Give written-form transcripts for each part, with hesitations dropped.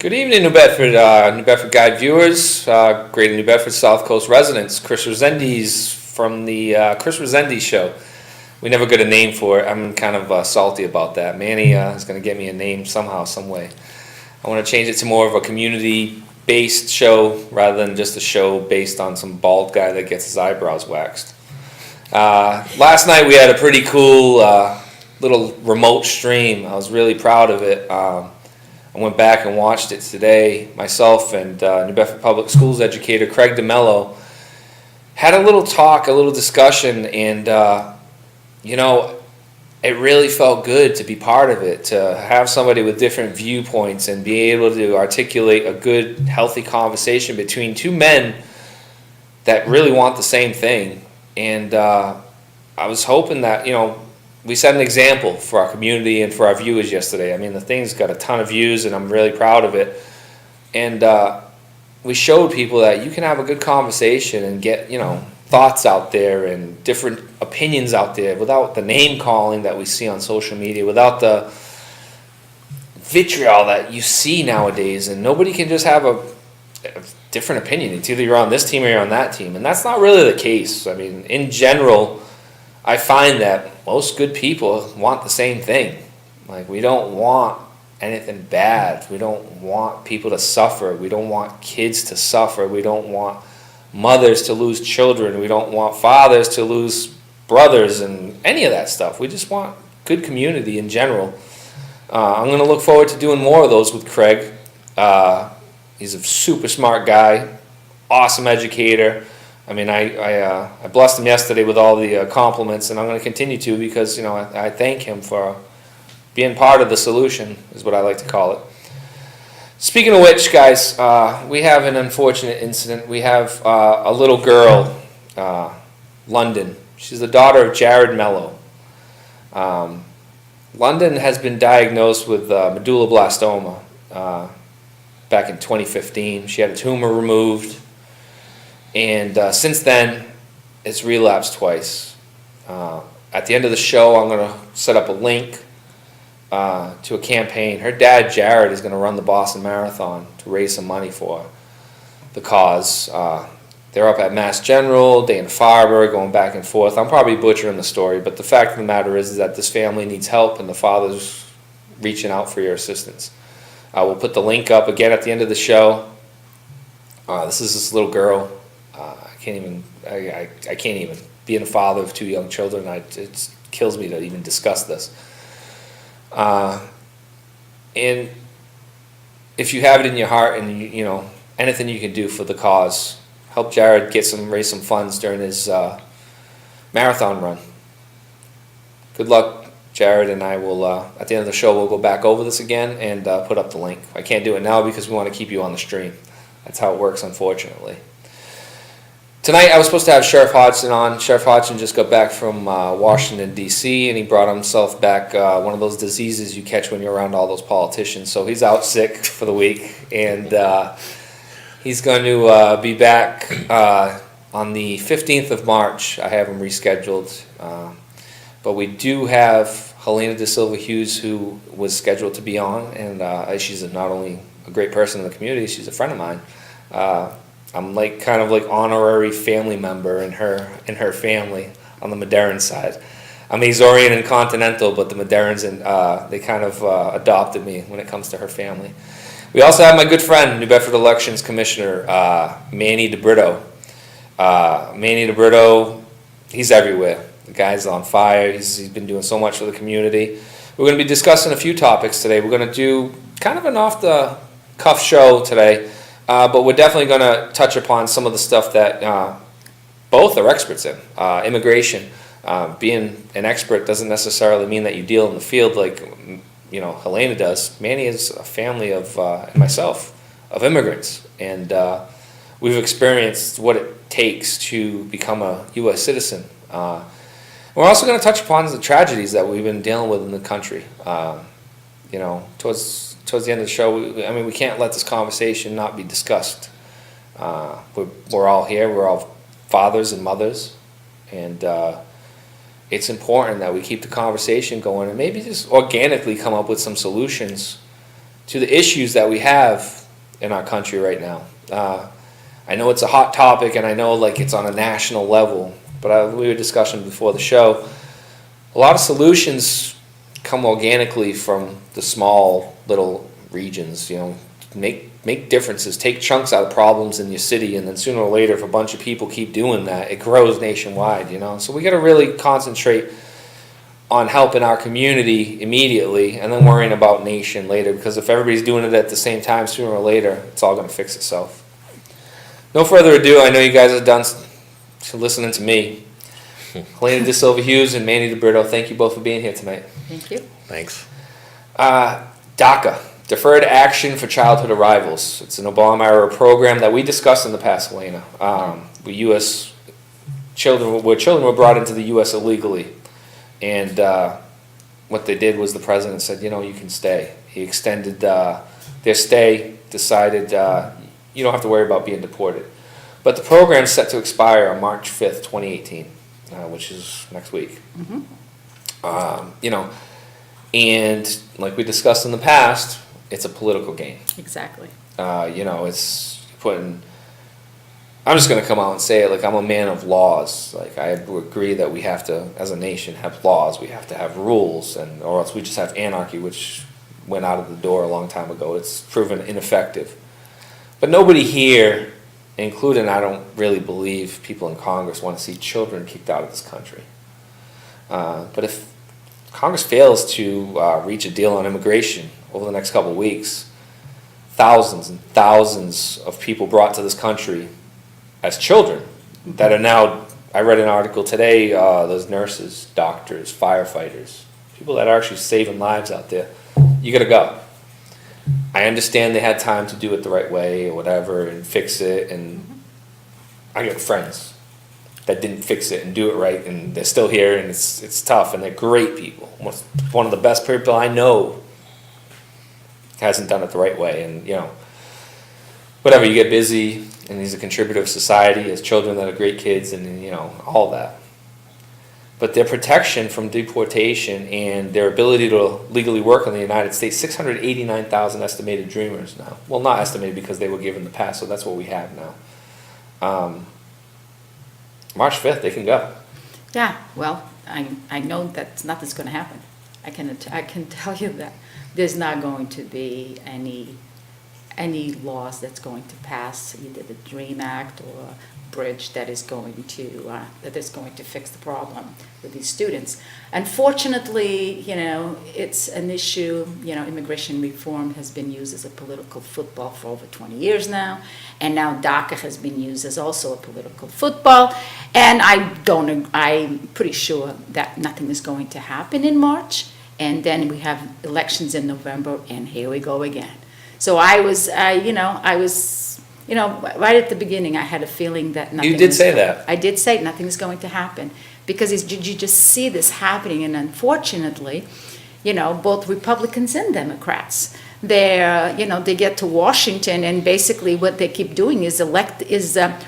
Good evening, New Bedford Guide viewers, Greater New Bedford South Coast residents. Chris Resendes from the Chris Resendes Show. We never got a name for it. I'm kind of salty about that. Manny is going to get me a name somehow, some way. I want to change it to more of a community-based show rather than just a show based on some bald guy that gets his eyebrows waxed. Last night we had a pretty cool little remote stream. I was really proud of it. I went back and watched it today. Myself and New Bedford Public Schools educator Craig DeMello had a little talk, a little discussion, and it really felt good to be part of it, to have somebody with different viewpoints and be able to articulate a good, healthy conversation between two men that really want the same thing. And I was hoping that, we set an example for our community and for our viewers yesterday. I mean, the thing's got a ton of views, and I'm really proud of it. And we showed people that you can have a good conversation and get, thoughts out there and different opinions out there without the name calling that we see on social media, without the vitriol that you see nowadays. And nobody can just have a different opinion. It's either you're on this team or you're on that team. And that's not really the case. I mean, in general, I find that most good people want the same thing. Like, we don't want anything bad. We don't want people to suffer. We don't want kids to suffer. We don't want mothers to lose children. We don't want fathers to lose brothers and any of that stuff. We just want good community in general. I'm going to look forward to doing more of those with Craig. He's a super smart guy, awesome educator. I mean, I blessed him yesterday with all the compliments, and I'm going to continue to because, I thank him for being part of the solution, is what I like to call it. Speaking of which, guys, we have an unfortunate incident. We have a little girl, London. She's the daughter of Jared Mello. London has been diagnosed with medulloblastoma back in 2015. She had a tumor removed. And since then, it's relapsed twice. At the end of the show, I'm going to set up a link to a campaign. Her dad, Jared, is going to run the Boston Marathon to raise some money for the cause. They're up at Mass General, Dana-Farber, going back and forth. I'm probably butchering the story, but the fact of the matter is that this family needs help, and the father's reaching out for your assistance. We'll put the link up again at the end of the show. This is this little girl. I can't even. Being a father of two young children, it kills me to even discuss this. And if you have it in your heart, and anything you can do for the cause, help Jared raise some funds during his marathon run. Good luck, Jared, and I will. At the end of the show, we'll go back over this again and put up the link. I can't do it now because we want to keep you on the stream. That's how it works, unfortunately. Tonight I was supposed to have Sheriff Hodgson on. Sheriff Hodgson just got back from Washington, D.C., and he brought himself back one of those diseases you catch when you're around all those politicians. So he's out sick for the week, and he's going to be back on the 15th of March. I have him rescheduled. But we do have Helena DaSilva Hughes, who was scheduled to be on, and she's not only a great person in the community, she's a friend of mine. I'm kind of like honorary family member in her family on the Maderan side. I'm Azorian and Continental, but the Maderans they kind of adopted me when it comes to her family. We also have my good friend, New Bedford Elections Commissioner Manny DeBrito. Manny DeBrito, he's everywhere. The guy's on fire. He's been doing so much for the community. We're going to be discussing a few topics today. We're going to do kind of an off-the-cuff show today. But we're definitely going to touch upon some of the stuff that both are experts in. Immigration. Being an expert doesn't necessarily mean that you deal in the field like Helena does. Manny is a family of and myself of immigrants, and we've experienced what it takes to become a U.S. citizen. We're also going to touch upon the tragedies that we've been dealing with in the country. Towards the end of the show, we can't let this conversation not be discussed. We're all here. We're all fathers and mothers, and it's important that we keep the conversation going and maybe just organically come up with some solutions to the issues that we have in our country right now. I know it's a hot topic, and I know like it's on a national level, but we were discussing before the show, a lot of solutions come organically from the small little regions. You know, make differences, take chunks out of problems in your city, and then sooner or later, if a bunch of people keep doing that, it grows nationwide, you know. So we got to really concentrate on helping our community immediately and then worrying about nation later, because if everybody's doing it at the same time, sooner or later, it's all going to fix itself. No further ado, I know you guys are done listening to me. Helena DaSilva Hughes and Manny DeBrito, thank you both for being here tonight. Thank you. Thanks. DACA, Deferred Action for Childhood Arrivals. It's an Obama-era program that we discussed in the past, Helena. Where children were brought into the U.S. illegally. And what they did was the president said, you know, you can stay. He extended their stay, decided you don't have to worry about being deported. But the program is set to expire on March 5th, 2018, which is next week. Mm-hmm. You know, and like we discussed in the past, it's a political game. Exactly. You know, it's putting... I'm just going to come out and say it, like, I'm a man of laws. Like, I agree that we have to, as a nation, have laws. We have to have rules, or else we just have anarchy, which went out of the door a long time ago. It's proven ineffective. But nobody here, including I don't really believe people in Congress, want to see children kicked out of this country. But if Congress fails to reach a deal on immigration over the next couple of weeks, thousands and thousands of people brought to this country as children that are now, I read an article today, those nurses, doctors, firefighters, people that are actually saving lives out there, you gotta go. I understand they had time to do it the right way or whatever and fix it, and I got friends that didn't fix it and do it right, and they're still here, and it's tough, and they're great people. One of the best people I know hasn't done it the right way, and you know, whatever, you get busy, and he's a contributor of society, has children that are great kids, and you know, all that. But their protection from deportation and their ability to legally work in the United States, 689,000 estimated dreamers now. Well, not estimated because they were given the pass, so that's what we have now. March 5th, they can go. Yeah, well, I know that nothing's going to happen. I can tell you that there's not going to be any laws that's going to pass, either the DREAM Act or a bridge that is going to fix the problem with these students. Unfortunately, you know, it's an issue. You know, immigration reform has been used as a political football for over 20 years now, and now DACA has been used as also a political football. And I'm pretty sure that nothing is going to happen in March, and then we have elections in November, and here we go again. So I was right at the beginning, I had a feeling that nothing. You did say that. I did say nothing is going to happen, because you just see this happening, and unfortunately, you know, both Republicans and Democrats, they get to Washington, and basically what they keep doing is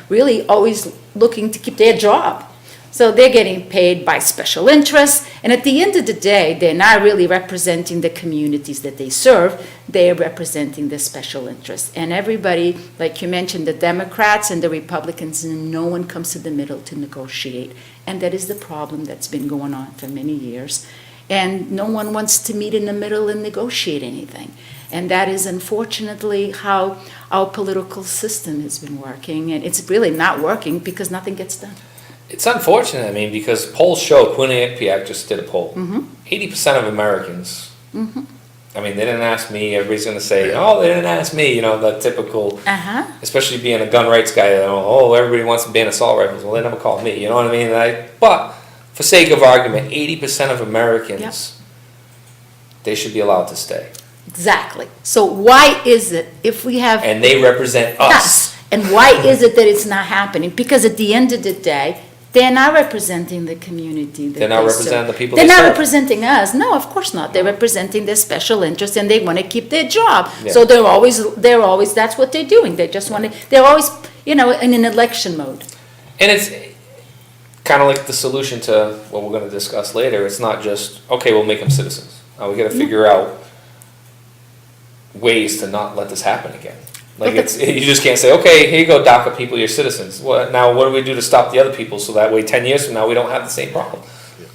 really always looking to keep their job. So they're getting paid by special interests, and at the end of the day, they're not really representing the communities that they serve. They're representing the special interests. And everybody, like you mentioned, the Democrats and the Republicans, and no one comes to the middle to negotiate. And that is the problem that's been going on for many years. And no one wants to meet in the middle and negotiate anything. And that is unfortunately how our political system has been working. And it's really not working because nothing gets done. It's unfortunate, I mean, because polls show, Quinnipiac just did a poll. 80% of Americans, I mean, they didn't ask me, everybody's going to say, oh, they didn't ask me, you know, the typical, especially being a gun rights guy, oh, everybody wants to ban assault rifles. Well, they never called me, you know what I mean? But for sake of argument, 80% of Americans, they should be allowed to stay. Exactly. So why is it, if we have... And they represent us. And why is it that it's not happening? Because at the end of the day, they're not representing the community. They're not representing the people. They're not representing us. No, of course not. They're representing their special interests, and they want to keep their job. Yeah. So they're always. That's what they're doing. They just want to. They're always, in an election mode. And it's kind of like the solution to what we're going to discuss later. It's not just okay, we'll make them citizens. We got to figure out ways to not let this happen again. Like, But you just can't say, okay, here you go, DACA people, you're citizens. Now what do we do to stop the other people, so that way 10 years from now, we don't have the same problem?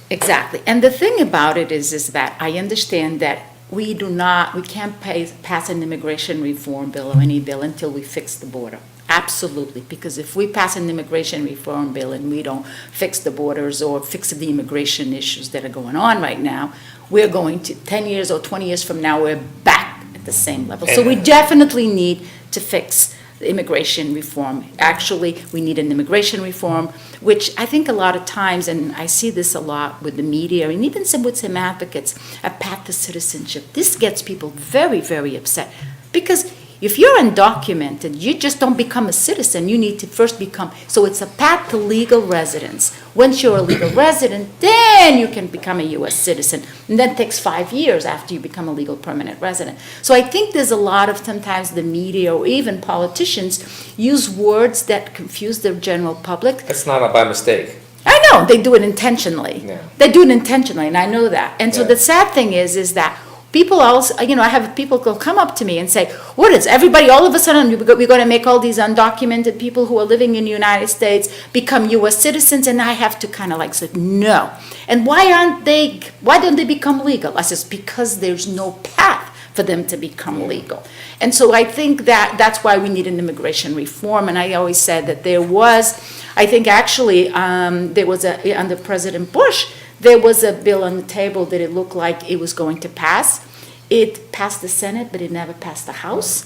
Exactly. And the thing about it is that I understand that we can't pass an immigration reform bill or any bill until we fix the border. Absolutely. Because if we pass an immigration reform bill and we don't fix the borders or fix the immigration issues that are going on right now, we're going to, 10 years or 20 years from now, we're back at the same level. So we definitely need to fix the immigration reform. Actually, we need an immigration reform, which I think a lot of times, and I see this a lot with the media, and even with some advocates, a path to citizenship. This gets people very, very upset. Because if you're undocumented, you just don't become a citizen. You need to first become, so it's a path to legal residence. Once you're a legal resident, then you can become a U.S. citizen. And that takes 5 years after you become a legal permanent resident. So I think there's a lot of, sometimes the media or even politicians use words that confuse the general public. That's not by mistake. I know, they do it intentionally. Yeah. They do it intentionally, and I know that. And so Yeah. the sad thing is that people also, I have people come up to me and say, what is everybody, all of a sudden, we're going to make all these undocumented people who are living in the United States become U.S. citizens, and I have to kind of like say, no. And why don't they become legal? I says, because there's no path for them to become legal. And so I think that's why we need an immigration reform. And I always said that there was, I think actually, there was under President Bush, there was a bill on the table that it looked like it was going to pass. It passed the Senate, but it never passed the House.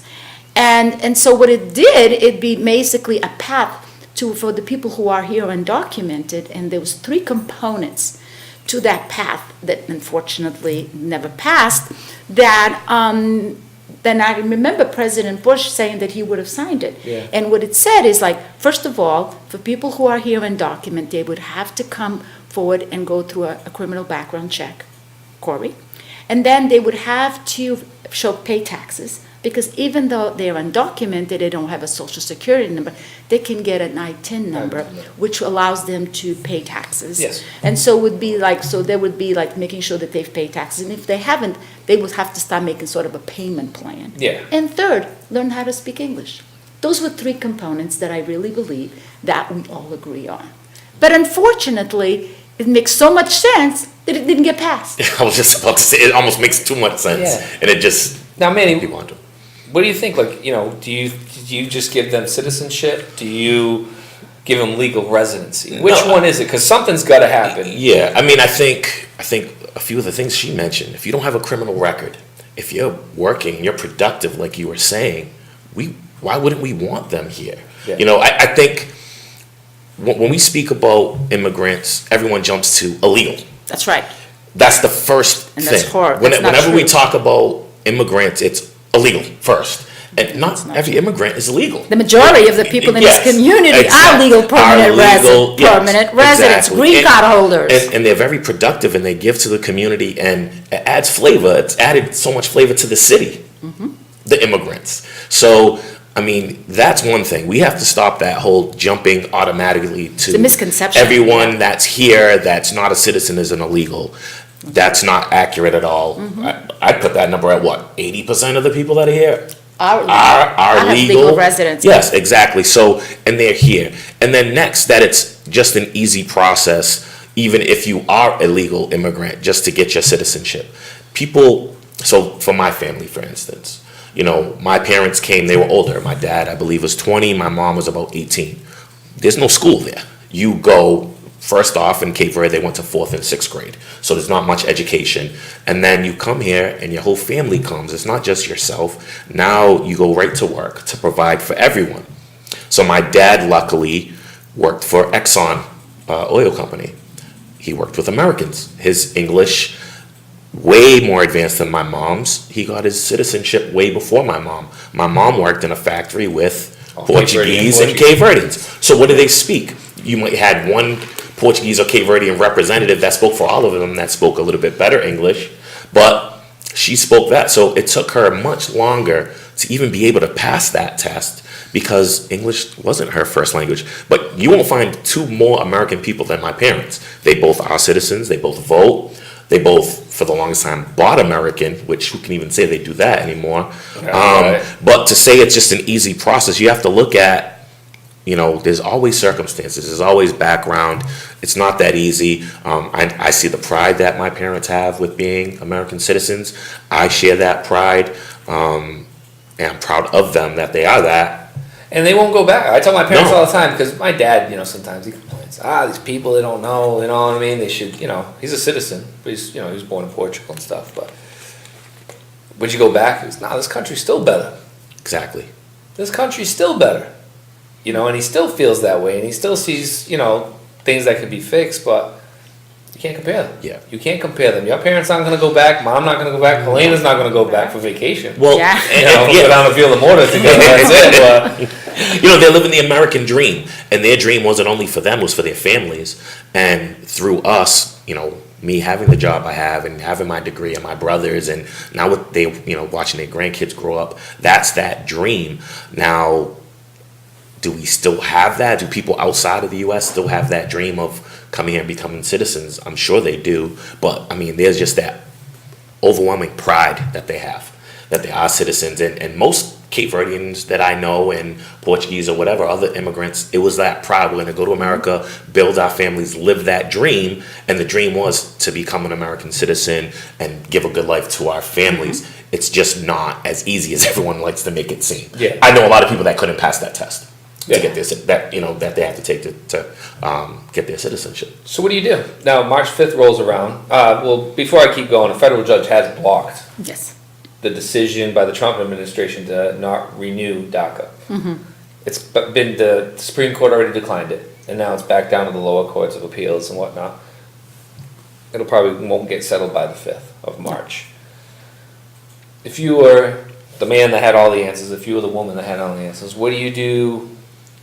And so what it did, it'd be basically a path for the people who are here undocumented, and there was 3 components to that path that unfortunately never passed, that then I remember President Bush saying that he would have signed it. Yeah. And what it said is like, first of all, for people who are here undocumented, they would have to come forward and go through a criminal background check, Corey. And then they would have to pay taxes, because even though they're undocumented, they don't have a social security number, they can get an ITIN number, which allows them to pay taxes. Yes. And so there would be like making sure that they've paid taxes. And if they haven't, they would have to start making sort of a payment plan. Yeah. And third, learn how to speak English. Those were 3 components that I really believe that we all agree on. But unfortunately, it makes so much sense that it didn't get passed. I was just about to say, it almost makes too much sense. Yeah. And it just, Now, Manny, people want to. what do you think? Like, do you just give them citizenship? Do you give them legal residency? Which No, one is it? Because something's got to happen. Yeah, I mean, I think a few of the things she mentioned, if you don't have a criminal record, if you're working, you're productive, like you were saying, why wouldn't we want them here? Yeah. I think when we speak about immigrants, everyone jumps to illegal. That's right. That's the first And thing. that's horrible. That's not Whenever we true. talk about immigrants, it's illegal first. And That's not not every immigrant is legal. The majority of the people in Yes, this community are exactly. legal permanent Are legal, yes, permanent residents, exactly. green And- card holders. And they're very productive, and they give to the community, and it adds flavor. It's added so much flavor to the city, the immigrants. So, I mean, that's one thing. We have to stop that whole jumping automatically to It's a misconception. everyone that's here that's not a citizen is an illegal. That's not accurate at all. I'd put that number at what, 80% of the people that are here are have legal residents. Yes, exactly. So, and they're here. And then next, that it's just an easy process, even if you are a legal immigrant, just to get your citizenship. People, so for my family, for instance, my parents came, they were older. My dad, I believe, was 20. My mom was about 18. There's no school there. You go, first off, in Cape Verde, they went to 4th and 6th grade. So there's not much education. And then you come here and your whole family comes. It's not just yourself. Now you go right to work to provide for everyone. So my dad, luckily, worked for Exxon oil company. He worked with Americans. His English, way more advanced than my mom's. He got his citizenship way before my mom. My mom worked in a factory with Portuguese and Cape Verdeans. So what do they speak? You might had one Portuguese or Cape Verdean representative that spoke for all of them that spoke a little bit better English, but she spoke that. So it took her much longer to even be able to pass that test because English wasn't her first language. But you won't find 2 more American people than my parents. They both are citizens. They both vote. They both, for the longest time, bought American, which who can even say they do that anymore? Right. But to say it's just an easy process, you have to look at, there's always circumstances, there's always background. It's not that easy. I see the pride that my parents have with being American citizens. I share that pride, and I'm proud of them that they are that. And they won't go back. I tell my parents No. all the time, because my dad, sometimes he complains, these people, they don't know, you know what I mean? They should, he's a citizen, but he's, he was born in Portugal and stuff, but would you go back? He goes, this country's still better. Exactly. This country's still better. And he still feels that way, and he still sees, things that could be fixed, but you can't compare them. Yeah. You can't compare them. Your parents aren't going to go back, Mom not going to go back, Helena's not going to go back for vacation. Well, Yeah. Go down the field of mortar together, that's it, but... they're living the American dream, and their dream wasn't only for them, it was for their families. And through us, me having the job I have and having my degree and my brothers, and now with they, watching their grandkids grow up, that's that dream. Now, do we still have that? Do people outside of the U.S. still have that dream of coming here and becoming citizens? I'm sure they do, but there's just that overwhelming pride that they have, that they are citizens. And most Cape Verdeans that I know, and Portuguese or whatever, other immigrants, it was that pride. We're going to go to America, build our families, live that dream. And the dream was to become an American citizen and give a good life to our families. It's just not as easy as everyone likes to make it seem. Yeah. I know a lot of people that couldn't pass that test. Yeah. To get this, that they have to take to get their citizenship. So what do you do? Now, March 5th rolls around. Before I keep going, a federal judge has blocked Yes. the decision by the Trump administration to not renew DACA. It's been, the Supreme Court already declined it, and now it's back down to the lower courts of appeals and whatnot. It'll probably won't get settled by the 5th of March. If you were the man that had all the answers, if you were the woman that had all the answers, what do you do?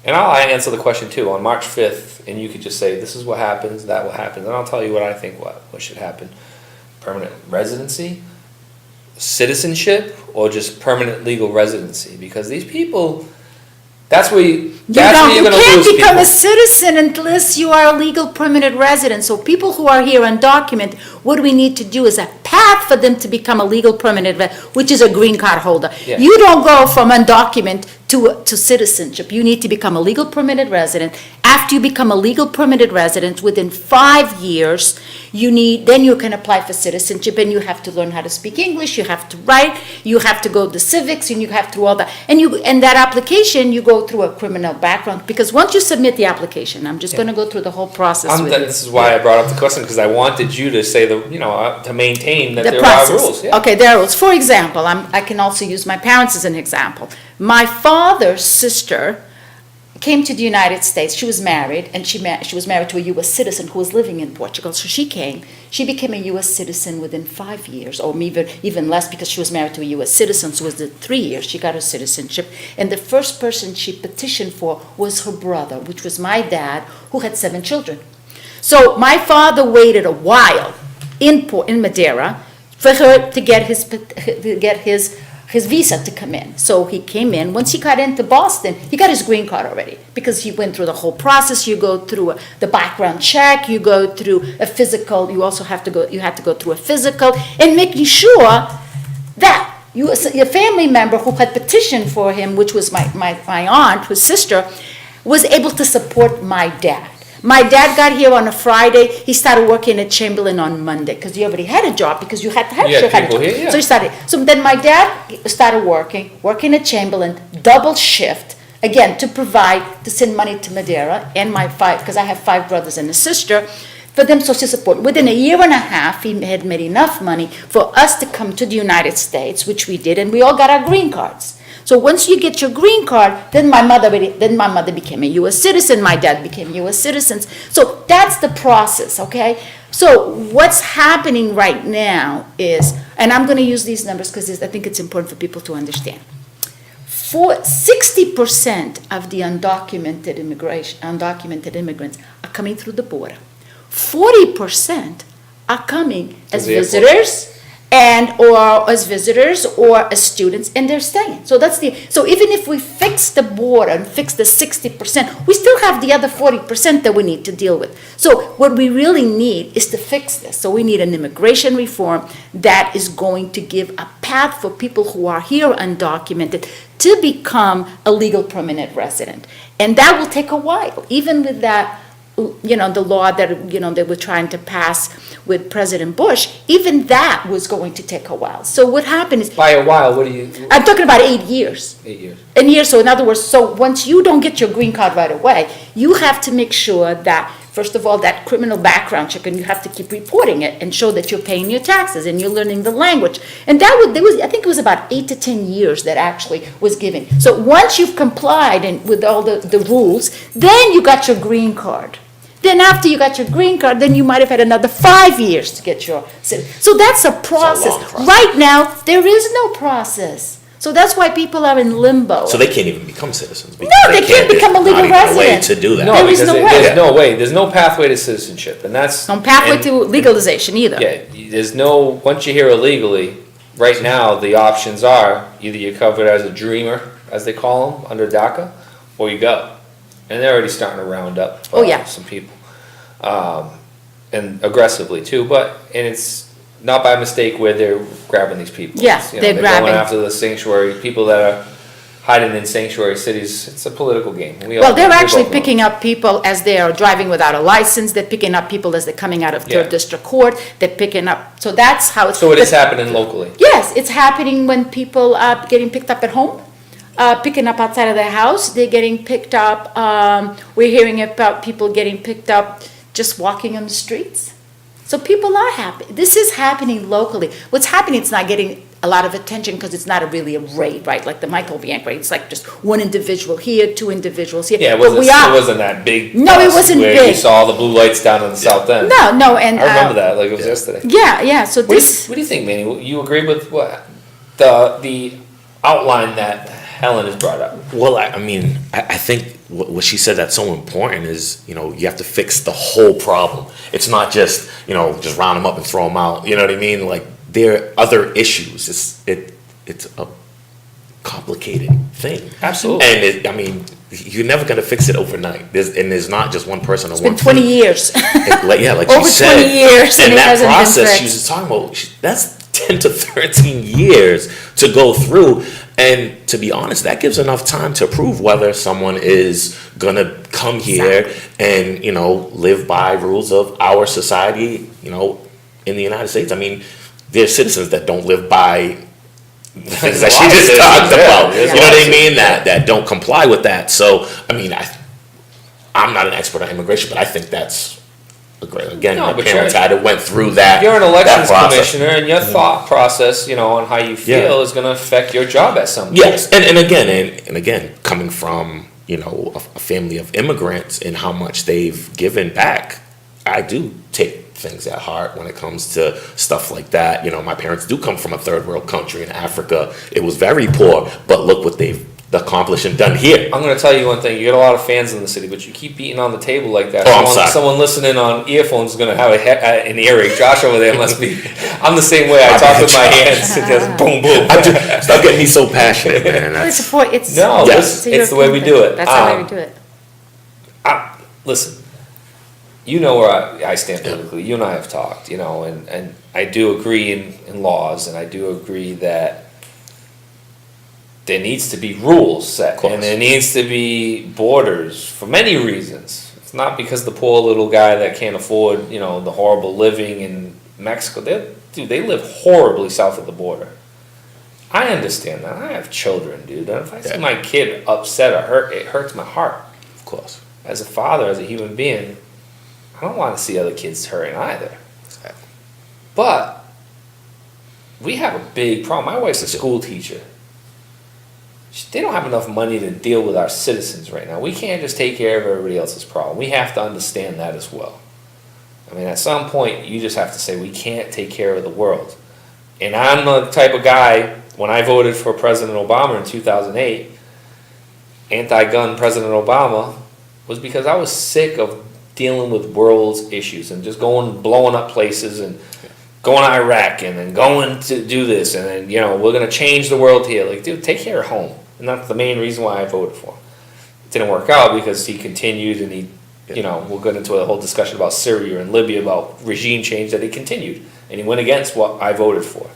And I'll answer the question too on March 5th, and you could just say, this is what happens, that will happen, and I'll tell you what I think what should happen. Permanent residency, citizenship, or just permanent legal residency? Because these people, that's where you're You going to can't lose become people. a citizen unless you are a legal permanent resident. So people who are here undocumented, what we need to do is a path for them to become a legal permanent resident, which is a green card holder. Yeah. You don't go from undocumented to citizenship. You need to become a legal permanent resident. After you become a legal permanent resident, within 5 years, then you can apply for citizenship, and you have to learn how to speak English, you have to write, you have to go to civics, and you have to do all that. And that application, you go through a criminal background, because once you submit the application, I'm just gonna go through the whole process with you. This is why I brought up the question, because I wanted you to say to maintain that The there process. are rules. Yeah. Okay, there are rules. For example, I can also use my parents as an example. My father's sister came to the United States. She was married, and she was married to a U.S. citizen who was living in Portugal. So she came. She became a U.S. citizen within 5 years, or even less, because she was married to a U.S. citizen. So it was 3 years she got her citizenship. And the first person she petitioned for was her brother, which was my dad, who had 7 children. So my father waited a while in Madeira for her to get his visa to come in. So he came in. Once he got into Boston, he got his green card already, because he went through the whole process. You go through the background check, you go through a physical, you had to go through a physical, and making sure that a family member who had petitioned for him, which was my aunt, his sister, was able to support my dad. My dad got here on a Friday. He started working at Chamberlain on Monday, because he already had a job, because you had to have You had a job. people here, yeah. So he started. So then my dad started working at Chamberlain, double shift, again, to send money to Madeira, and because I have 5 brothers and a sister, for them social support. Within a year and a half, he had made enough money for us to come to the United States, which we did, and we all got our green cards. So once you get your green card, then my mother became a U.S. citizen, my dad became U.S. citizens. So that's the process, okay? So what's happening right now is, and I'm going to use these numbers because I think it's important for people to understand. 60% of the undocumented immigrants are coming through the border. 40% are coming as visitors, and or as visitors or as students, and they're staying. So so even if we fix the border and fix the 60%, we still have the other 40% that we need to deal with. So what we really need is to fix this. So we need an immigration reform that is going to give a path for people who are here undocumented to become a legal permanent resident. And that will take a while, even with that, the law that, they were trying to pass with President Bush, even that was going to take a while. So what happened is, By a while, what do you? I'm talking about 8 years. 8 years. So in other words, so once you don't get your green card right away, you have to make sure that, first of all, that criminal background check, and you have to keep reporting it and show that you're paying your taxes and you're learning the language. And I think it was about 8 to 10 years that actually was given. So once you've complied with all the rules, then you got your green card. Then after you got your green card, then you might have had another 5 years to get your citizenship. So that's a process. long process. Right now, there is no process. So that's why people are in limbo. So they can't even become citizens. No, they can't become a legal There's not even a way resident. to do that. No, There is because no way. there's no way. There's no pathway to citizenship, and that's No pathway and- to legalization either. Yeah, there's no. Once you're here illegally, right now the options are either you're covered as a dreamer, as they call them, under DACA, or you go. And they're already starting to round up. Oh, yeah. Some people, and aggressively too. And it's not by mistake where they're grabbing these people. Yeah, It's, they're grabbing. going after the sanctuary people that are hiding in sanctuary cities. It's a political game. Well, they're actually picking up people as they are driving without a license. They're picking up people as they're coming out of Yeah. third district court. They're picking up, so that's how it's. So it is happening locally. Yes, it's happening when people are getting picked up at home, picking up outside of their house. They're getting picked up. We're hearing about people getting picked up just walking on the streets. So people are happy. This is happening locally. What's happening, it's not getting a lot of attention because it's not really a raid, right? Like the Michael Bianco raid. It's like just one individual here, 2 individuals here. Yeah, But it wasn't that big. No, it bust wasn't where you big. saw the blue lights down on the south end. No, and. I remember that, like it was yesterday. Yeah, so this. What do you think, Manny? You agree with what the outline that Helen has brought up? Well, I think what she said that's so important is, you have to fix the whole problem. It's not just, just round them up and throw them out. You know what I mean? Like, there are other issues. It's a complicated thing. Absolutely. And you're never going to fix it overnight. There's not just one person or It's one been 20 thing. years. Like Over she said. 20 years and it that hasn't been process she fixed. was talking about, that's 10 to 13 years to go through. And to be honest, that gives enough time to prove whether someone is going to come here and, live by rules of our society, in the United States. There's citizens that don't live by the things that she just talked about. You know what I mean? That don't comply with that. So, I'm not an expert on immigration, but I think that's great. Again, No, my but parents you're- went through that. You're an elections that process. commissioner, and your thought process, on how you feel is going to affect your job at some point. Yes, and again, coming from a family of immigrants and how much they've given back, I do take things at heart when it comes to stuff like that. My parents do come from a third world country in Africa. It was very poor, but look what they've accomplished and done here. I'm going to tell you one thing. You got a lot of fans in the city, but you keep beating on the table like that. Oh, I'm sorry. Someone listening on earphones is going to have an earache. Josh over there must be. I'm the same way. I talk with my hands. It just boom, boom. Stop getting me so passionate, man. It's a point, it's. No, Yes. it's the way we do it. That's how we do it. Listen, you know where I stand politically. You and I have talked, and I do agree in laws, and I do agree that there needs to be rules set, and there needs to be borders for many reasons. It's not because the poor little guy that can't afford, the horrible living in Mexico. They live horribly south of the border. I understand that. I have children, dude. And if I see my kid upset or hurt, it hurts my heart. Of course. As a father, as a human being, I don't want to see other kids hurting either. But we have a big problem. My wife's a school teacher. They don't have enough money to deal with our citizens right now. We can't just take care of everybody else's problem. We have to understand that as well. At some point, you just have to say, we can't take care of the world. And I'm the type of guy, when I voted for President Obama in 2008, anti-gun President Obama, was because I was sick of dealing with world's issues and just blowing up places and going to Iraq and then going to do this and then, we're going to change the world here. Like, dude, take care of home. And that's the main reason why I voted for him. It didn't work out because he continued and we'll get into a whole discussion about Syria and Libya about regime change that he continued. And he went against what I voted for.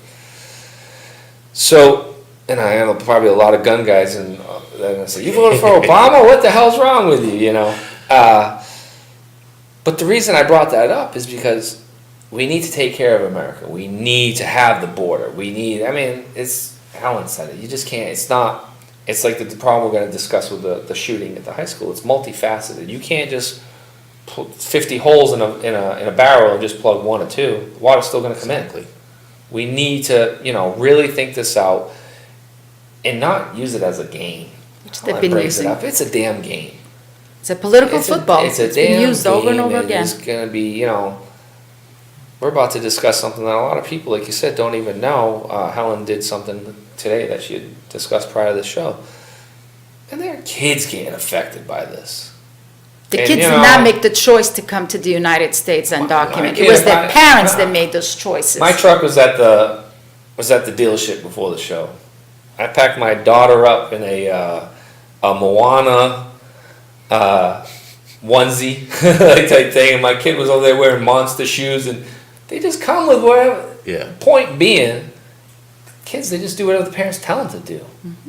So, and I know probably a lot of gun guys and they're going to say, you voted for Obama? What the hell's wrong with you, But the reason I brought that up is because we need to take care of America. We need to have the border. It's, Helen said it, you just can't, it's like the problem we're going to discuss with the shooting at the high school. It's multifaceted. You can't just put 50 holes in a barrel and just plug one or two. The water's still going to come in. We need to, really think this out and not use it as a game. Which they've been using. It's a damn game. It's a political football. It's a been damn used over and over game, again. It's going to be, we're about to discuss something that a lot of people, like you said, don't even know. Helen did something today that she had discussed prior to the show. And there are kids getting affected by this. The kids did not make the choice to come to the United States undocumented. It was their parents that made those choices. My truck was at the dealership before the show. I packed my daughter up in a Moana onesie type thing, and my kid was over there wearing monster shoes, and they just come with whatever. Yeah. Point being, kids, they just do whatever the parents tell them to do.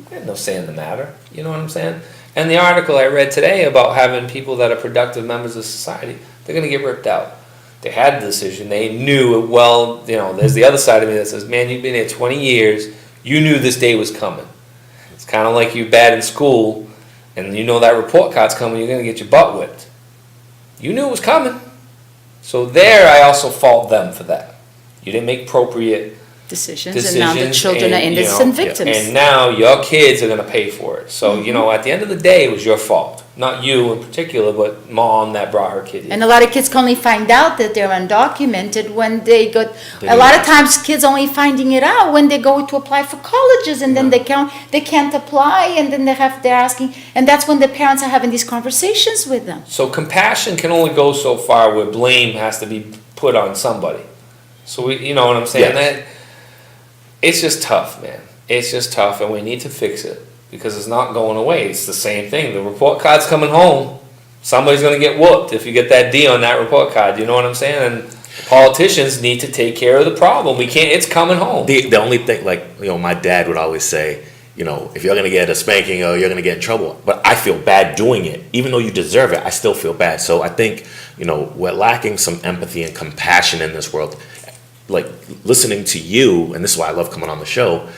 They have no say in the matter. You know what I'm saying? And the article I read today about having people that are productive members of society, they're going to get ripped out. They had the decision. They knew it well. There's the other side of me that says, man, you've been here 20 years. You knew this day was coming. It's kind of like you're bad in school, and that report card's coming, you're going to get your butt whipped. You knew it was coming. So there, I also fault them for that. You didn't make appropriate decisions and now the children are innocent victims. And now your kids are going to pay for it. So, at the end of the day, it was your fault. Not you in particular, but mom that brought her kid in. And a lot of kids can only find out that they're undocumented when they go. A lot of times, kids only finding it out when they go to apply for colleges, and then they can't apply, and then they're asking, and that's when the parents are having these conversations with them. So compassion can only go so far where blame has to be put on somebody. So you know what I'm saying? Yes. That it's just tough, man. It's just tough, and we need to fix it. Because it's not going away. It's the same thing. The report card's coming home. Somebody's going to get whooped if you get that D on that report card. You know what I'm saying? And politicians need to take care of the problem. We can't. It's coming home. The only thing, my dad would always say, if you're going to get a spanking or you're going to get in trouble, but I feel bad doing it. Even though you deserve it, I still feel bad. So I think, we're lacking some empathy and compassion in this world. Like, listening to you, and this is why I love coming on the show,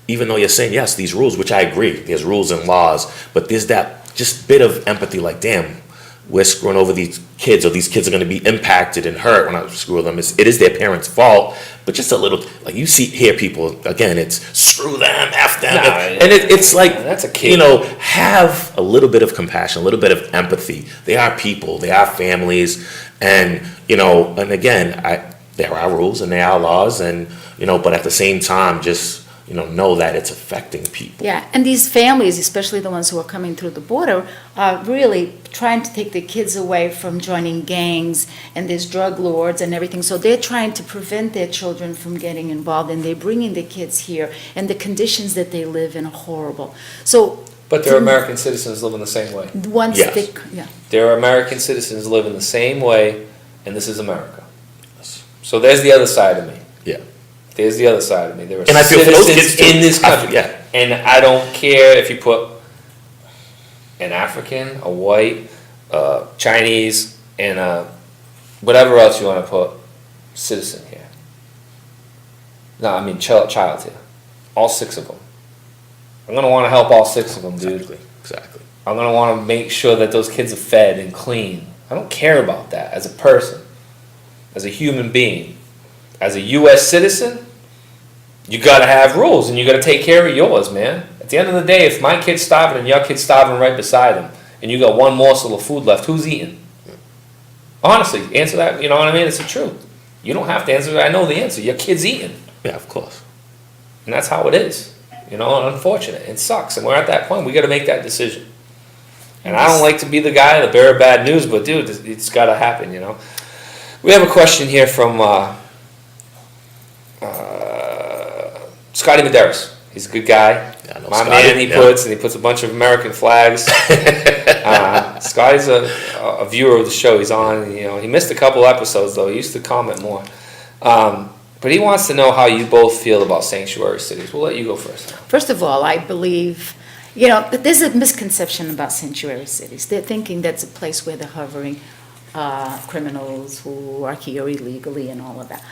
even though you're saying, yes, these rules, which I agree, there's rules and laws, but there's that just bit of empathy, like, damn, we're screwing over these kids, or these kids are going to be impacted and hurt when I screw them. It is their parents' fault, but just a little, like, hear people, again, it's screw them, F them, and it's like, that's a kid. Have a little bit of compassion, a little bit of empathy. They are people, they are families, and, and again, there are rules and there are laws, and, but at the same time, just, know that it's affecting people. Yeah, and these families, especially the ones who are coming through the border, are really trying to take the kids away from joining gangs and these drug lords and everything. So they're trying to prevent their children from getting involved, and they're bringing the kids here, and the conditions that they live in are horrible. So, but they're American citizens living the same way. Once Yes. They're American citizens living the same way, and this is America. So there's the other side of me. Yeah. There's the other side of me. There are And I feel for those citizens kids too. in this country. Yeah. And I don't care if you put an African, a white, Chinese, and whatever else you want to put, citizen here. No, I mean child here. All 6 of them. I'm going to want to help all 6 of them, dude. Exactly. I'm going to want to make sure that those kids are fed and clean. I don't care about that as a person, as a human being. As a U.S. citizen, you got to have rules, and you got to take care of yours, man. At the end of the day, if my kid's starving and your kid's starving right beside him, and you got one morsel of food left, who's eating? Honestly, answer that. You know what I mean? It's the truth. You don't have to answer that. I know the answer. Your kid's eating. Yeah, of course. And that's how it is. Unfortunate. It sucks. And we're at that point. We got to make that decision. And I don't like to be the guy, the bearer of bad news, but dude, it's got to happen, We have a question here from Scotty Medeiros. He's a good guy. Yeah, I know My Scotty, man, yeah. he puts a bunch of American flags. Scotty's a viewer of the show. He's on, he missed a couple episodes though. He used to comment more. But he wants to know how you both feel about sanctuary cities. We'll let you go first. First of all, I believe, there's a misconception about sanctuary cities. They're thinking that's a place where they're hovering criminals who are here illegally and all of that.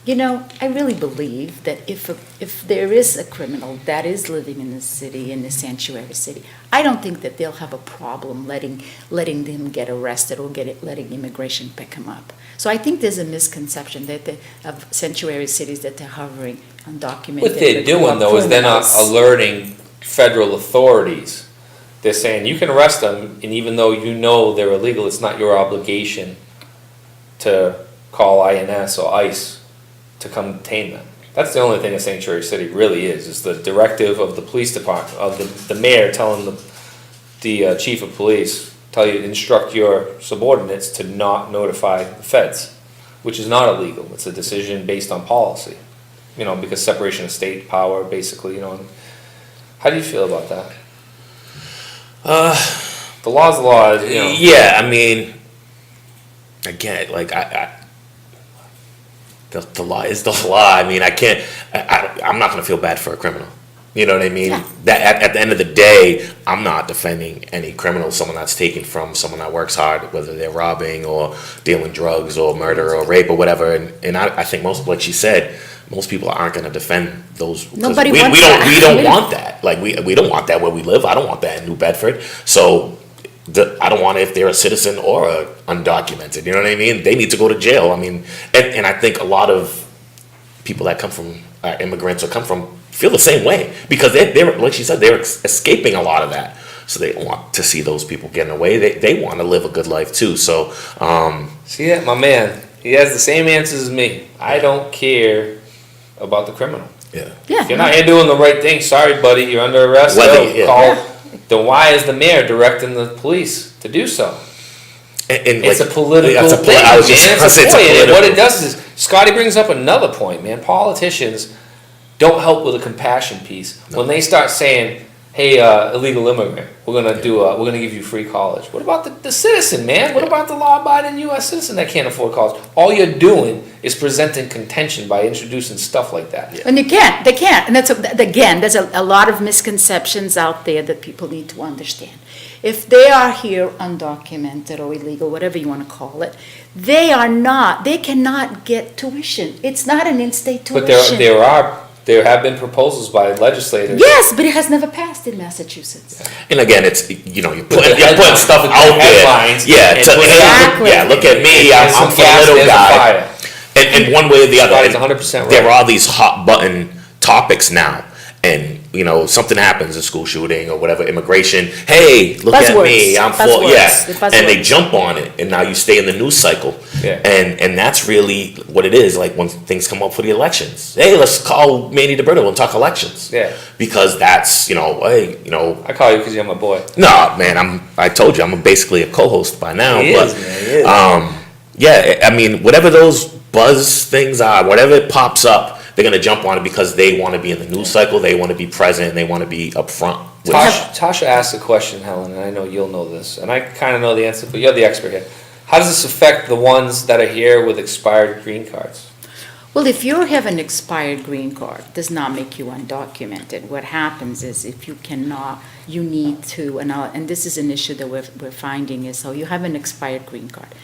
I really believe that if there is a criminal that is living in the city, in the sanctuary city, I don't think that they'll have a problem letting them get arrested or letting immigration pick them up. So I think there's a misconception of sanctuary cities that they're hovering undocumented. What they're doing though is they're not alerting federal authorities. They're saying you can arrest them, and even though they're illegal, it's not your obligation to call INS or ICE to come detain them. That's the only thing a sanctuary city really is the directive of the police department, of the mayor telling the chief of police, instruct your subordinates to not notify the feds, which is not illegal. It's a decision based on policy, because separation of state power, basically, How do you feel about that? The law's the law, Yeah, I mean, again, like the law is the law. I mean, I'm not going to feel bad for a criminal. You know what I mean? Yeah. That at the end of the day, I'm not defending any criminal, someone that's taken from someone that works hard, whether they're robbing or dealing drugs or murder or rape or whatever. And I think like she said, most people aren't going to defend those. Nobody we wants don't, that. We don't want that. Like we don't want that where we live. I don't want that in New Bedford. So I don't want it if they're a citizen or undocumented. You know what I mean? They need to go to jail. I mean, and I think a lot of people that come from immigrants or come from feel the same way because they're like she said, they're escaping a lot of that. So they don't want to see those people getting away. They want to live a good life too. So see that, my man, he has the same answers as me. I don't care about the criminal. Yeah. If you're not here doing the right thing, sorry, buddy, you're under arrest. Then why is the mayor directing the police to do so? And it's like, a political thing, man. I was just It's gonna say, a point. And what political. it does is, Scotty brings up another point, man. Politicians don't help with a compassion piece. No. When they start saying, hey, illegal immigrant, we're gonna give you free college. What about the citizen, man? What about the law-abiding U.S. citizen that can't afford college? All you're doing is presenting contention by introducing stuff like that. Yeah. And they can't. And there's a lot of misconceptions out there that people need to understand. If they are here undocumented or illegal, whatever you want to call it, they cannot get tuition. It's not an in-state tuition. But there have been proposals by legislators. Yes, but it has never passed in Massachusetts. And again, it's you're putting headlines, stuff with out there. headlines, Yeah, Exactly. look at me. I'm some a gas, little there's a guy. fire. And one way or the other, Scotty's 100% right. there are these hot button topics now. And something happens, a school shooting or whatever, immigration. Hey, look at me, I'm full. Buzzwords. Yeah, and they jump on it, and now you stay in the news cycle. Yeah. And that's really what it is. Like when things come up for the elections, hey, let's call Manny DeBrito and talk elections. Yeah. Because that's I call you because you're my boy. No, man, I told you I'm basically a co-host by now. He is, man. Yeah, I mean, whatever those buzz things are, whatever it pops up, they're gonna jump on it because they want to be in the news cycle. They want to be present. They want to be upfront. Tasha asked a question, Helen, and I know you'll know this, and I kind of know the answer, but you're the expert here. How does this affect the ones that are here with expired green cards? Well, if you have an expired green card, it does not make you undocumented. What happens is if you cannot, you need to, and this is an issue that we're finding is, so you have an expired green card,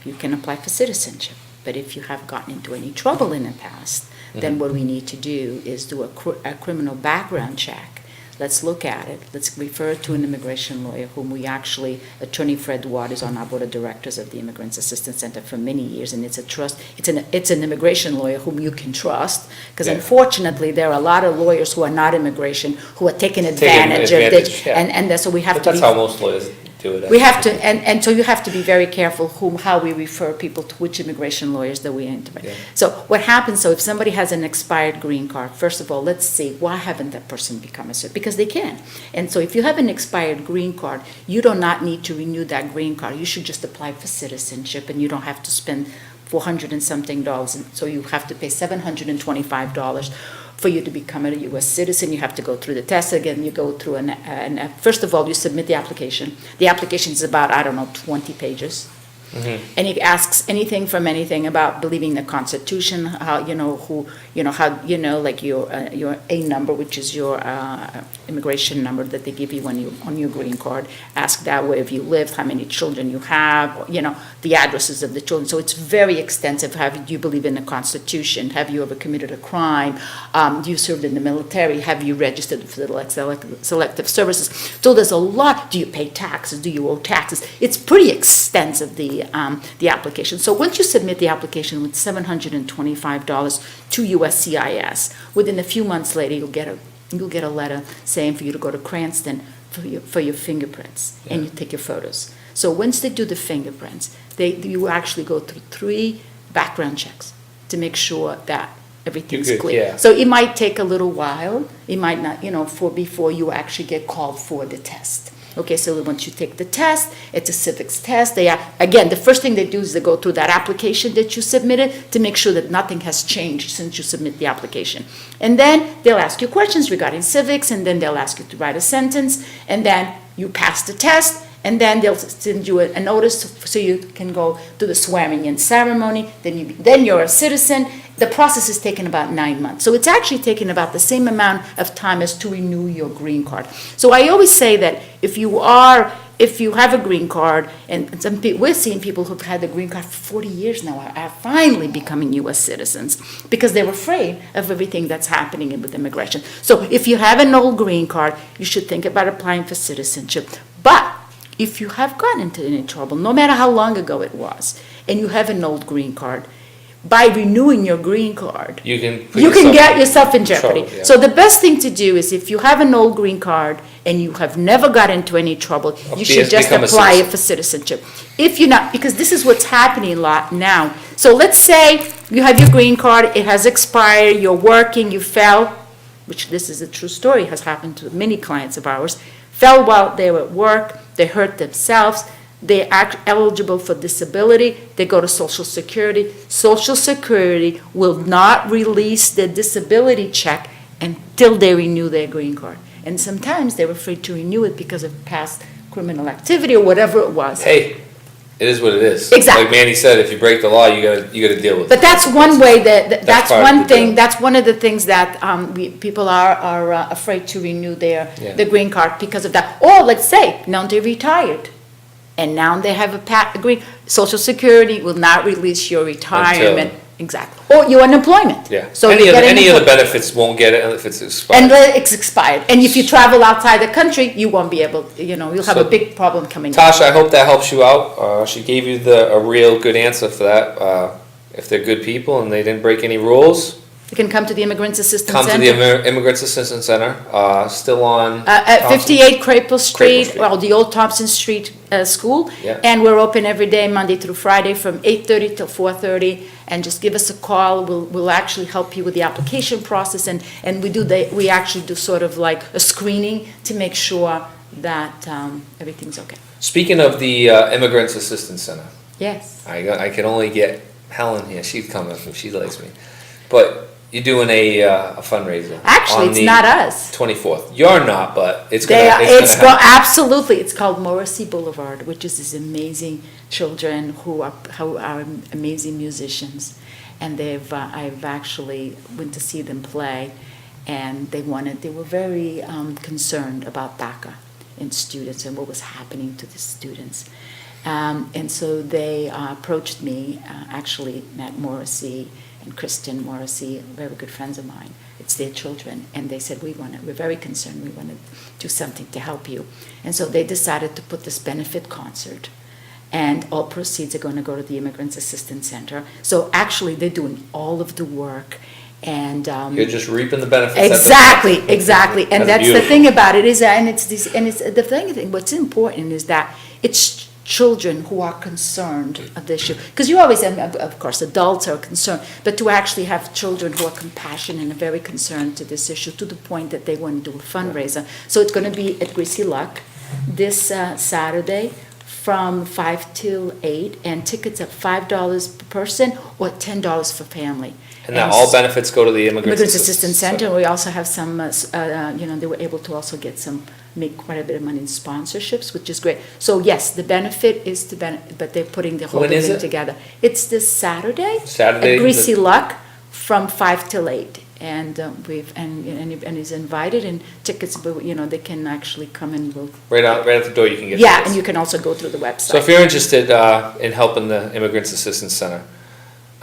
you can apply for citizenship. But if you have gotten into any trouble in the past, then what we need to do is do a criminal background check. Let's look at it. Let's refer to an immigration lawyer whom Attorney Fred Ward is on our board of directors of the Immigrants Assistance Center for many years, and it's an immigration lawyer whom you can trust, because unfortunately there are a lot of lawyers who are not immigration who are taking advantage of it, and so we have to. That's how most lawyers do it. We have to, and so you have to be very careful how we refer people to which immigration lawyers that we interview. Yeah. So what happens, so if somebody has an expired green card, first of all, let's see, why haven't that person become a citizen? Because they can. And so if you have an expired green card, you do not need to renew that green card. You should just apply for citizenship, and you don't have to spend $400 and something. And so you have to pay $725 For you to become a U.S. citizen, you have to go through the test again. You go through first of all, you submit the application. The application is about, 20 pages. And it asks anything from anything about believing the Constitution, how, like your A number, which is your immigration number that they give you on your green card. Ask that where have you lived, how many children you have, the addresses of the children. So it's very extensive. Do you believe in the Constitution? Have you ever committed a crime? Do you served in the military? Have you registered for the selective services? So there's a lot. Do you pay taxes? Do you owe taxes? It's pretty extensive, the application. So once you submit the application with $725 to USCIS, within a few months later, you'll get a letter saying for you to go to Cranston for your fingerprints, and you take your photos. So once they do the fingerprints, you actually go through 3 background checks to make sure that everything's clear. Yeah. So it might take a little while. It might not, before you actually get called for the test. Okay, so once you take the test, it's a civics test. Again, the first thing they do is they go through that application that you submitted to make sure that nothing has changed since you submit the application. And then they'll ask you questions regarding civics, and then they'll ask you to write a sentence, and then you pass the test, and then they'll send you a notice so you can go to the swearing-in ceremony. Then you're a citizen. The process is taking about 9 months. So it's actually taking about the same amount of time as to renew your green card. So I always say that if you have a green card, and we're seeing people who've had the green card for 40 years now are finally becoming U.S. citizens because they're afraid of everything that's happening with immigration. So if you have an old green card, you should think about applying for citizenship. But if you have gotten into any trouble, no matter how long ago it was, and you have an old green card, by renewing your green card, you can get yourself in jeopardy. Trouble, yeah. So the best thing to do is if you have an old green card and you have never got into any trouble, you should just apply for citizenship. If you're not, because this is what's happening a lot now. So let's say you have your green card, it has expired, you're working, you fell, which this is a true story, has happened to many clients of ours, fell while they were at work, they hurt themselves, they're eligible for disability, they go to Social Security. Social Security will not release the disability check until they renew their green card. And sometimes they're afraid to renew it because of past criminal activity or whatever it was. Hey, it is what it is. Exactly. Like Manny said, if you break the law, you gotta deal with it. But that's one way that's part of one the thing, deal. that's one of the things that people are afraid to renew their green card because of that. Or let's say, now they're retired. And now they have a green. Social Security will not release your retirement. Exactly. Or your unemployment. Yeah. So any of the benefits won't get it if it's expired. And it's expired. And if you travel outside the country, you won't be able, you'll have a big problem coming up. Tasha, I hope that helps you out. She gave you a real good answer for that. If they're good people and they didn't break any rules, You can come to the Immigrants Assistance come to Center. the Immigrants Assistance Center. Still on At Thompson? 58 Crapel Street, Street. well, the old Thompson Street School. Yeah. And we're open every day, Monday through Friday, from 8:30 till 4:30. And just give us a call. We'll actually help you with the application process. And we actually do sort of like a screening to make sure that everything's okay. Speaking of the Immigrants Assistance Center, Yes. I can only get Helen here. She's coming. She likes me. But you're doing a fundraiser. Actually, on it's the not us. 24th. You're not, but it's gonna happen. Absolutely. It's called Morrissey Boulevard, which is these amazing children who are amazing musicians, and I've actually went to see them play, and they were very concerned about DACA and students and what was happening to the students, and so they approached me. Actually, Matt Morrissey and Kristen Morrissey, very good friends of mine. It's their children, and they said, we're very concerned, we want to do something to help you. And so they decided to put this benefit concert, and all proceeds are going to go to the Immigrants Assistance Center. So actually, they're doing all of the work, and You're just reaping the benefits. exactly. And that's the thing about it is, what's important is that it's children who are concerned of the issue. Because you always have, of course, adults are concerned, but to actually have children who are compassionate and very concerned to this issue to the point that they want to do a fundraiser. So it's going to be at Greasy Luck this Saturday from 5 till 8, and tickets are $5 per person or $10 for family. And that all benefits go to the Immigrants Immigrants Assistance Center. We also have some, they were able to also make quite a bit of money in sponsorships, which is great. So yes, the benefit is but they're putting the whole When is thing it? together. It's this Saturday. Saturday, At Greasy Luck from 5 till 8. And and he's invited, and tickets, they can actually come and we'll. Right out the door, you can get Yeah, tickets. and you can also go through the website. So if you're interested in helping the Immigrants Assistance Center,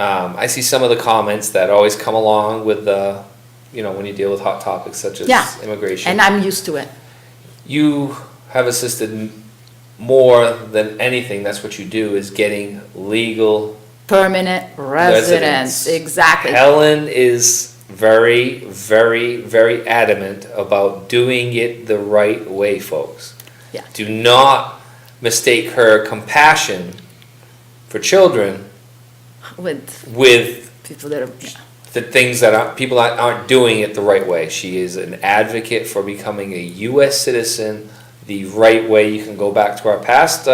I see some of the comments that always come along with when you deal with hot topics such as Yeah. immigration. And I'm used to it. You have assisted more than anything. That's what you do, is getting legal Permanent residents, exactly. Helen is very, very, very adamant about doing it the right way, folks. Yeah. Do not mistake her compassion for children with People that are, the things that people that aren't doing it the right way. She is an advocate for becoming a U.S. citizen the right way. You can go back to our past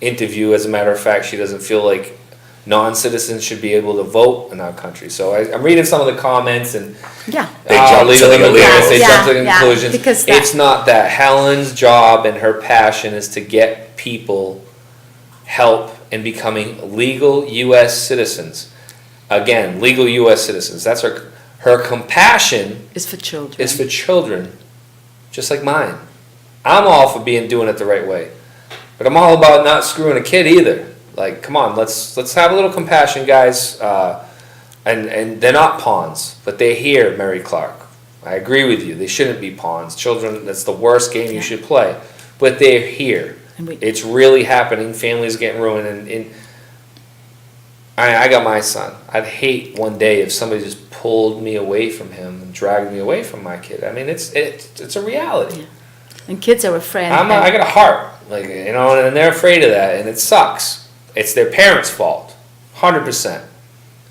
interview. As a matter of fact, she doesn't feel like non-citizens should be able to vote in our country. So I'm reading some of the comments, and yeah. They jump to legal the immigrants, they Yeah, jump to yeah, conclusions. because It's not that. Helen's job and her passion is to get people help in becoming legal U.S. citizens. Again, legal U.S. citizens. That's her compassion It's for children. is for children, just like mine. I'm all for doing it the right way, but I'm all about not screwing a kid either. Like, come on, let's have a little compassion, guys. And they're not pawns, but they're here, Mary Clark. I agree with you. They shouldn't be pawns. Children, that's the worst game you should play. But they're here. It's really happening. Families getting ruined. And I got my son. I'd hate one day if somebody just pulled me away from him and dragged me away from my kid. I mean, it's a reality. Yeah. And kids are afraid. I got a heart, and they're afraid of that, and it sucks. It's their parents' fault, 100%.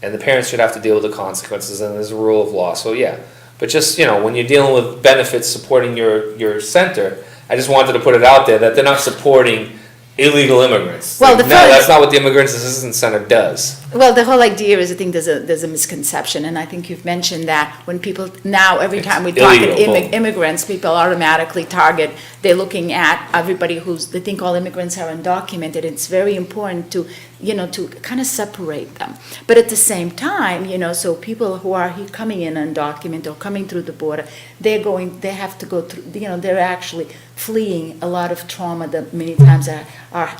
And the parents should have to deal with the consequences, and there's a rule of law. So yeah, but just when you're dealing with benefits supporting your center, I just wanted to put it out there that they're not supporting illegal immigrants. Well, that's not what the Immigrants Assistance Center does. Well, the whole idea is, I think there's a misconception, and I think you've mentioned that when people now, every time we talk illegal, immigrants, people automatically target. They're looking at everybody they think all immigrants are undocumented. It's very important to kind of separate them. But at the same time, so people who are coming in undocumented or coming through the border, they have to go through. They're actually fleeing a lot of trauma that many times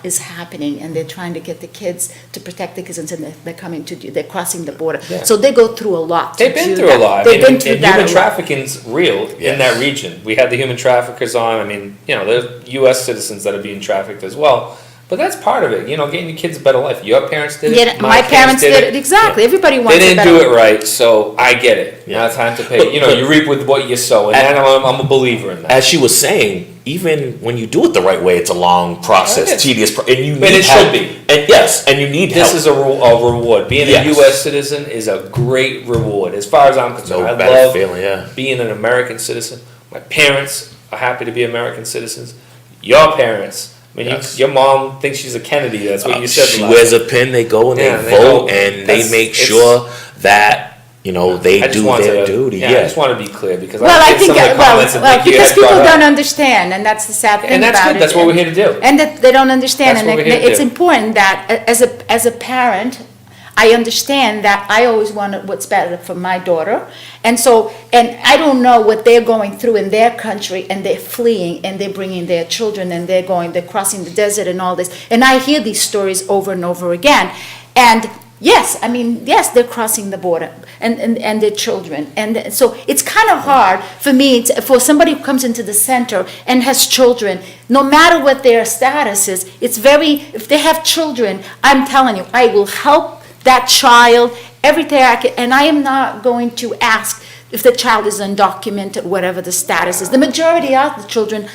is happening, and they're trying to get the kids to protect the kids, and they're crossing the border. Yeah. So they go through a lot. They've been through a lot. They've been through that. Human trafficking's real in that region. We had the human traffickers on. I mean, there's U.S. citizens that are being trafficked as well. But that's part of it, getting your kids a better life. Your parents did it. My parents did it. Exactly. Yeah. Everybody wants. They didn't do it right, so I get it. Yeah. Now it's time to pay. You reap with what you sow, and I'm a believer in that. As she was saying, even when you do it the right way, it's a long process, Okay. tedious, and you need And it help. should be. And yes, and you need help. This is a reward. Being Yes. a U.S. citizen is a great reward, as far as I'm concerned. No I better love feeling, yeah. being an American citizen. My parents are happy to be American citizens. Your parents. I mean, Yes. your mom thinks she's a Kennedy. That's what you said. She last wears time. a pin. They go and Yeah, they they vote, go. and they That's- make it's- sure that they I just do wanted their to- duty. Yeah, I just want to be clear because Well, I get think some of the comments that Nikki because had people brought up. don't understand, and that's the sad thing And that's about good. it. That's what we're here to do. And that they don't understand, That's and what we're here to it's do. important that as a parent, I understand that I always want what's better for my daughter, and I don't know what they're going through in their country, and they're fleeing, and they're bringing their children, and they're crossing the desert and all this, and I hear these stories over and over again, and yes, they're crossing the border, and their children, and so it's kind of hard for me for somebody who comes into the center and has children, no matter what their status is, if they have children, I'm telling you, I will help that child everything I can, and I am not going to ask if the child is undocumented, whatever the status is. The majority of the children,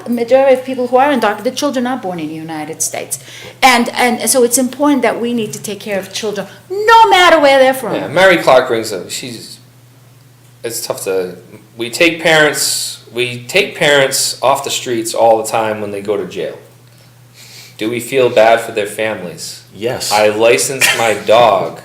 majority of people who are undocumented, the children are born in the United States. And so it's important that we need to take care of children, no matter where they're from. Yeah, Mary Clark brings up. It's tough to. We take parents off the streets all the time when they go to jail. Do we feel bad for their families? Yes. I licensed my dog.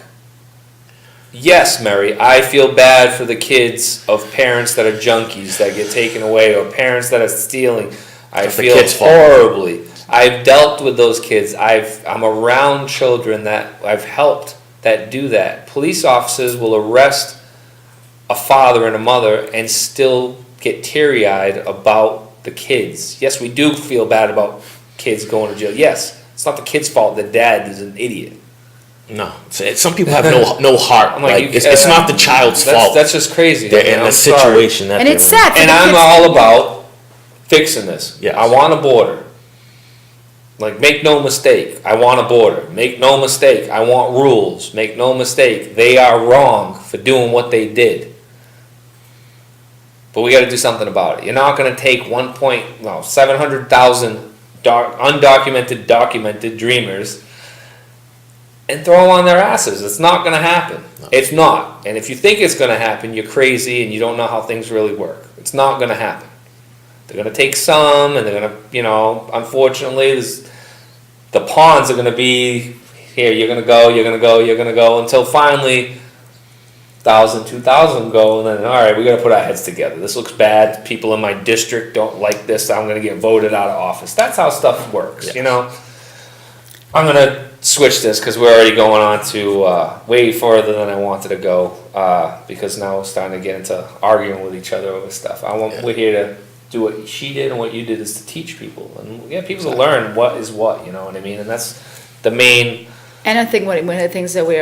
Yes, Mary, I feel bad for the kids of parents that are junkies that get taken away, or parents that are stealing. I That's the feel kids' fault. horribly. I've dealt with those kids. I'm around children that I've helped that do that. Police officers will arrest a father and a mother and still get teary-eyed about the kids. Yes, we do feel bad about kids going to jail. Yes, it's not the kid's fault. The dad is an idiot. No, some people have no heart. I'm Like, it's not the child's fault. That's just crazy. They're man. in I'm the sorry. situation that And they're it's in. sad. for And the I'm kids. all about fixing this. Yes. I want a border. Like, make no mistake, I want a border. Make no mistake, I want rules. Make no mistake, they are wrong for doing what they did. But we gotta do something about it. You're not gonna take 700,000 undocumented, documented dreamers and throw them on their asses. It's not gonna happen. No. It's not. And if you think it's gonna happen, you're crazy and you don't know how things really work. It's not gonna happen. They're gonna take some, and they're gonna, unfortunately, the pawns are gonna be here. You're gonna go, you're gonna go, you're gonna go, until finally, 1,000, 2,000 go, and then all right, we gotta put our heads together. This looks bad. People in my district don't like this. I'm gonna get voted out of office. That's how stuff works, Yes. I'm gonna switch this because we're already going on to way further than I wanted to go, because now we're starting to get into arguing with each other over stuff. We're here to do what she did, and what you did is to teach people and get people to learn what is what, you know what I mean? And that's the main. And I think one of the things that we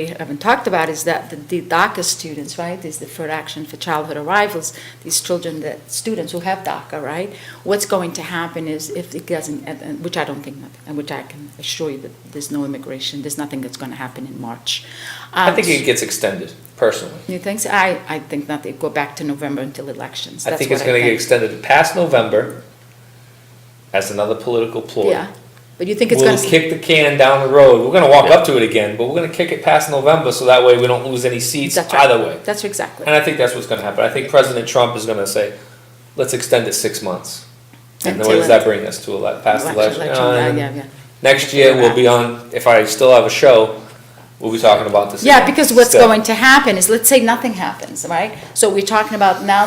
haven't talked about is that the DACA students, right, this Deferred Action for Childhood Arrivals, these students who have DACA, right, what's going to happen is if it doesn't, which I don't think, and which I can assure you that there's no immigration, there's nothing that's going to happen in March. I think it gets extended, personally. You think so? I think not, they go back to November until elections. I That's think what it's gonna get extended past November as another political ploy. Yeah, but you think it's We'll going to. kick the can down the road. We're gonna walk up to it again, but we're gonna kick it past November, so that way we don't lose any seats That's right. either way. That's exactly. And I think that's what's gonna happen. I think President Trump is gonna say, let's extend it 6 months. And then what does that bring us to, past election? Yeah. Next year, we'll be on, if I still have a show, we'll be talking about this Yeah, again. because what's Still. going to happen is, let's say nothing happens, right? So we're talking about now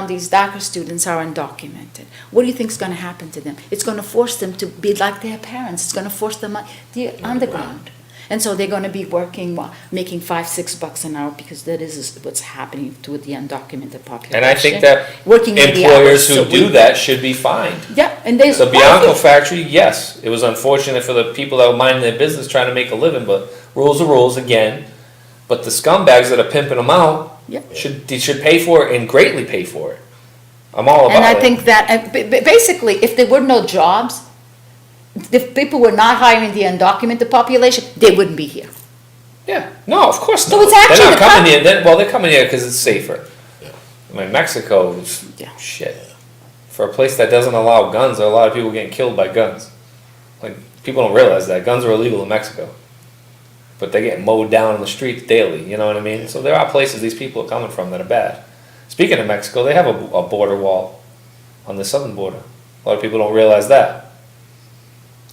these DACA students are undocumented. What do you think is going to happen to them? It's going to force them to be like their parents. It's going to force them the underground. And so they're going to be working, making $5-6 an hour, because that is what's happening to the undocumented population. And I think that Working 80 employers hours who a do week. that should be fined. Yeah, and there's. The Bianco factory, yes, it was unfortunate for the people that were minding their business trying to make a living, but rules are rules again. But the scumbags that are pimping them out Yeah. they should pay for it and greatly pay for it. I'm all about it. And I think that, basically, if there were no jobs, if people were not hiring the undocumented population, they wouldn't be here. Yeah, no, of course So not. it's actually They're not the coming here, they're coming here because it's safer. Yeah. I mean, Mexico is, Yeah. shit. For a place that doesn't allow guns, there are a lot of people getting killed by guns. Like, people don't realize that. Guns are illegal in Mexico. But they get mowed down in the streets daily, you know what I mean? So there are places these people are coming from that are bad. Speaking of Mexico, they have a border wall on the southern border. A lot of people don't realize that.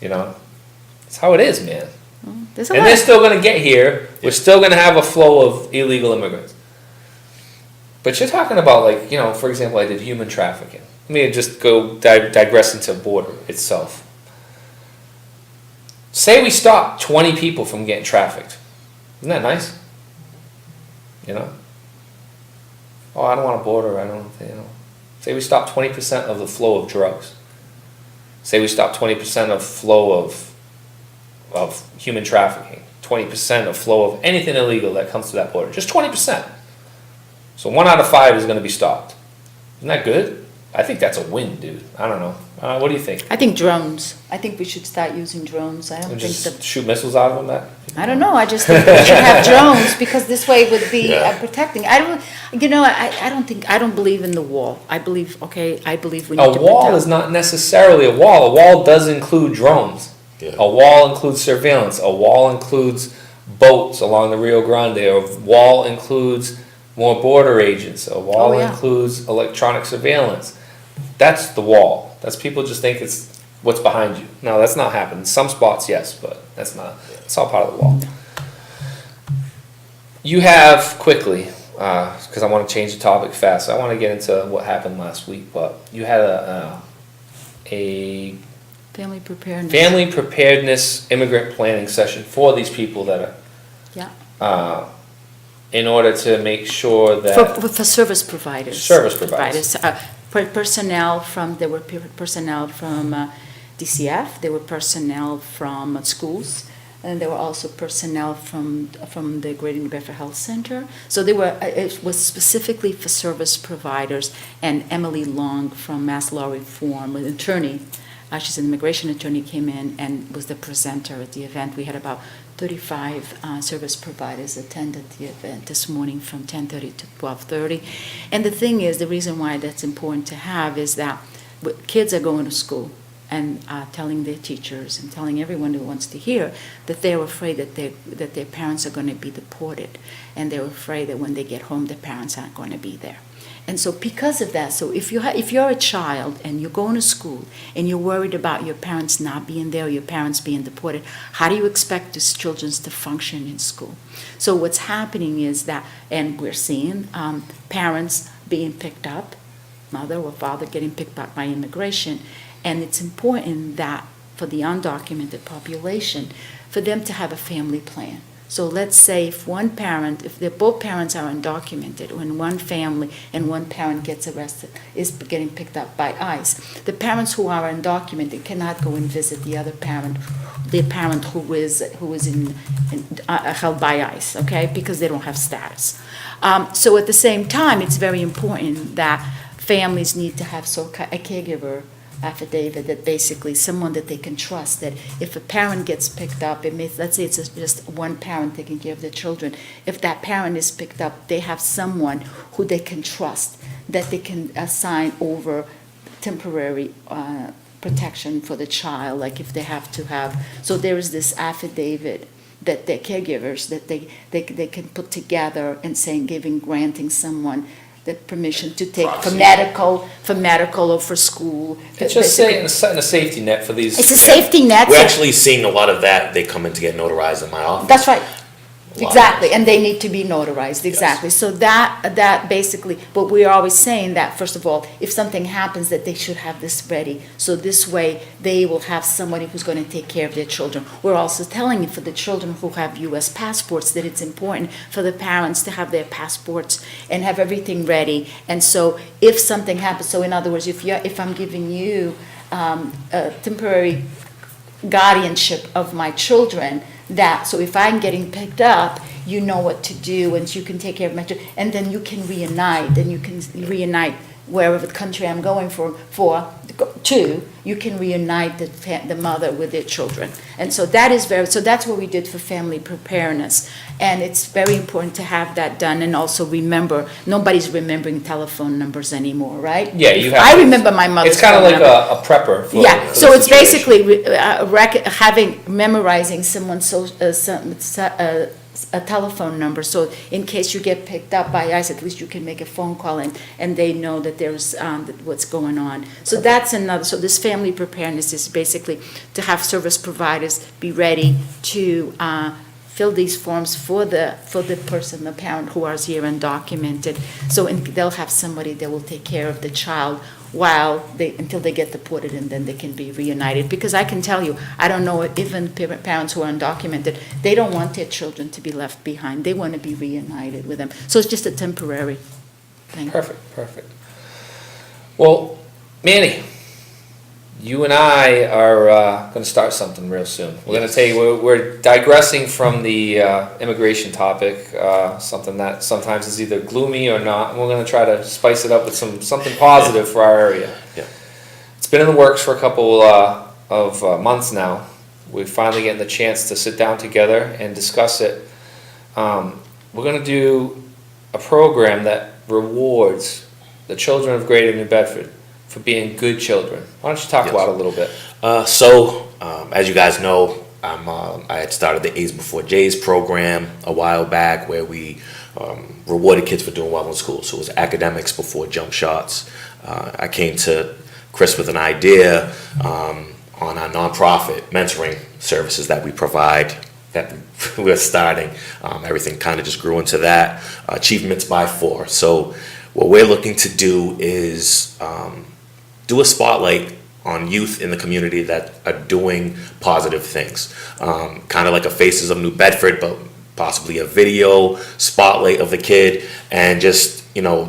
You know? It's how it is, man. There's a And lot they're of- still gonna get here. We're still gonna have a flow of illegal immigrants. But you're talking about, like, for example, I did human trafficking. Let me just go digress into border itself. Say we stop 20 people from getting trafficked. Isn't that nice? Oh, I don't want a border. Say we stop 20% of the flow of drugs. Say we stop 20% of flow of human trafficking. 20% of flow of anything illegal that comes to that border. Just 20%. So 1 out of 5 is going to be stopped. Isn't that good? I think that's a win, dude. I don't know. What do you think? I think drones. I think we should start using drones. I don't And think just that. shoot missiles out of them? I don't know. I just think we should have drones, because this way would be Yeah. protecting. I don't believe in the wall. I believe we need A to wall protect. is not necessarily a wall. A wall does include drones. Yeah. A wall includes surveillance. A wall includes boats along the Rio Grande. A wall includes more border agents. A wall Oh, yeah. includes electronic surveillance. That's the wall. That's people just think it's what's behind you. No, that's not happening. Some spots, yes, but that's not. It's all part of the law. You have quickly, because I want to change the topic fast. I want to get into what happened last week, but you had a Family preparedness. family preparedness immigrant planning session for these people that Yeah. are, in order to make sure that For service providers. Service providers. Personnel from, there were personnel from DCF, there were personnel from schools, and there were also personnel from the Greater New Bedford Health Center. So they were, it was specifically for service providers, and Emily Long from Mass Law Reform, an attorney, she's an immigration attorney, came in and was the presenter at the event. We had about 35 service providers attended the event this morning from 10:30 to 12:30. And the thing is, the reason why that's important to have is that kids are going to school and telling their teachers and telling everyone who wants to hear that they're afraid that their parents are going to be deported, and they're afraid that when they get home, their parents aren't going to be there. And so because of that, so if you're a child and you're going to school and you're worried about your parents not being there or your parents being deported, how do you expect these children to function in school? So what's happening is that, and we're seeing parents being picked up, mother or father getting picked up by immigration, and it's important that for the undocumented population, for them to have a family plan. So let's say if both parents are undocumented, when one family and one parent gets arrested, is getting picked up by ICE, the parents who are undocumented cannot go and visit the other parent, the parent who is held by ICE, okay, because they don't have status. So at the same time, it's very important that families need to have a caregiver affidavit, that basically someone that they can trust, that if a parent gets picked up, let's say it's just one parent taking care of their children, if that parent is picked up, they have someone who they can trust, that they can assign over temporary protection for the child, like if they have to have. So there is this affidavit that their caregivers, that they can put together and saying, granting someone the permission to take for medical or for school. it's just setting a safety net for these. It's a safety net. We're actually seeing a lot of that. They come in to get notarized in my office. That's right. Wow. Exactly, and they need to be notarized, exactly. So that basically, but we're always saying that, first of all, if something happens, that they should have this ready. So this way, they will have somebody who's going to take care of their children. We're also telling you for the children who have U.S. passports that it's important for the parents to have their passports and have everything ready. And so if something happens, so in other words, if I'm giving you a temporary guardianship of my children, so if I'm getting picked up, you know what to do, and you can take care of my children, and then you can reunite wherever the country I'm going you can reunite the mother with their children. And so that's what we did for family preparedness. And it's very important to have that done, and also remember, nobody's remembering telephone numbers anymore, right? Yeah, you have. I remember my mother's It's kind of phone like number. a prepper. For So the it's situation. basically memorizing someone's a telephone number, so in case you get picked up by ICE, at least you can make a phone call and they know that there's what's going on. So that's another. So this family preparedness is basically to have service providers be ready to fill these forms for the person, the parent who is here undocumented. So they'll have somebody that will take care of the child until they get deported, and then they can be reunited. Because I can tell you, I don't know, even parents who are undocumented, they don't want their children to be left behind. They want to be reunited with them. So it's just a temporary thing. Perfect. Well, Manny, you and I are going to start something real soon. We're going to tell you, we're digressing from the immigration topic, something that sometimes is either gloomy or not. And we're going to try to spice it up with something positive for our area. Yeah. It's been in the works for a couple of months now. We're finally getting the chance to sit down together and discuss it. We're going to do a program that rewards the children of Greater New Bedford for being good children. Why don't you talk about it a little bit? As you guys know, I had started the A's Before J's program a while back, where we rewarded kids for doing well in school. So it was academics before jump shots. I came to Chris with an idea on on our nonprofit mentoring services that we provide, that we're starting. Everything kind of just grew into that. Achievements by 4. So what we're looking to do is do a spotlight on youth in the community that are doing positive things. Kind of like a Faces of New Bedford, but possibly a video spotlight of the kid, and just,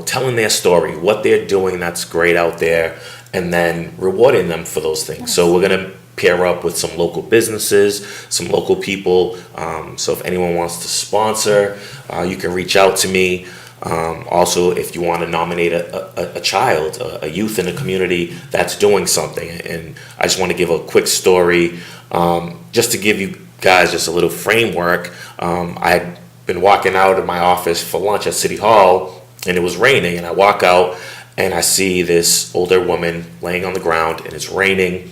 telling their story, what they're doing that's great out there, and then rewarding them for those things. So we're going to pair up with some local businesses, some local people. So if anyone wants to sponsor, you can reach out to me. Also, if you want to nominate a child, a youth in the community that's doing something. And I just want to give a quick story, just to give you guys just a little framework. I had been walking out of my office for lunch at City Hall, and it was raining, and I walk out and I see this older woman laying on the ground, and it's raining,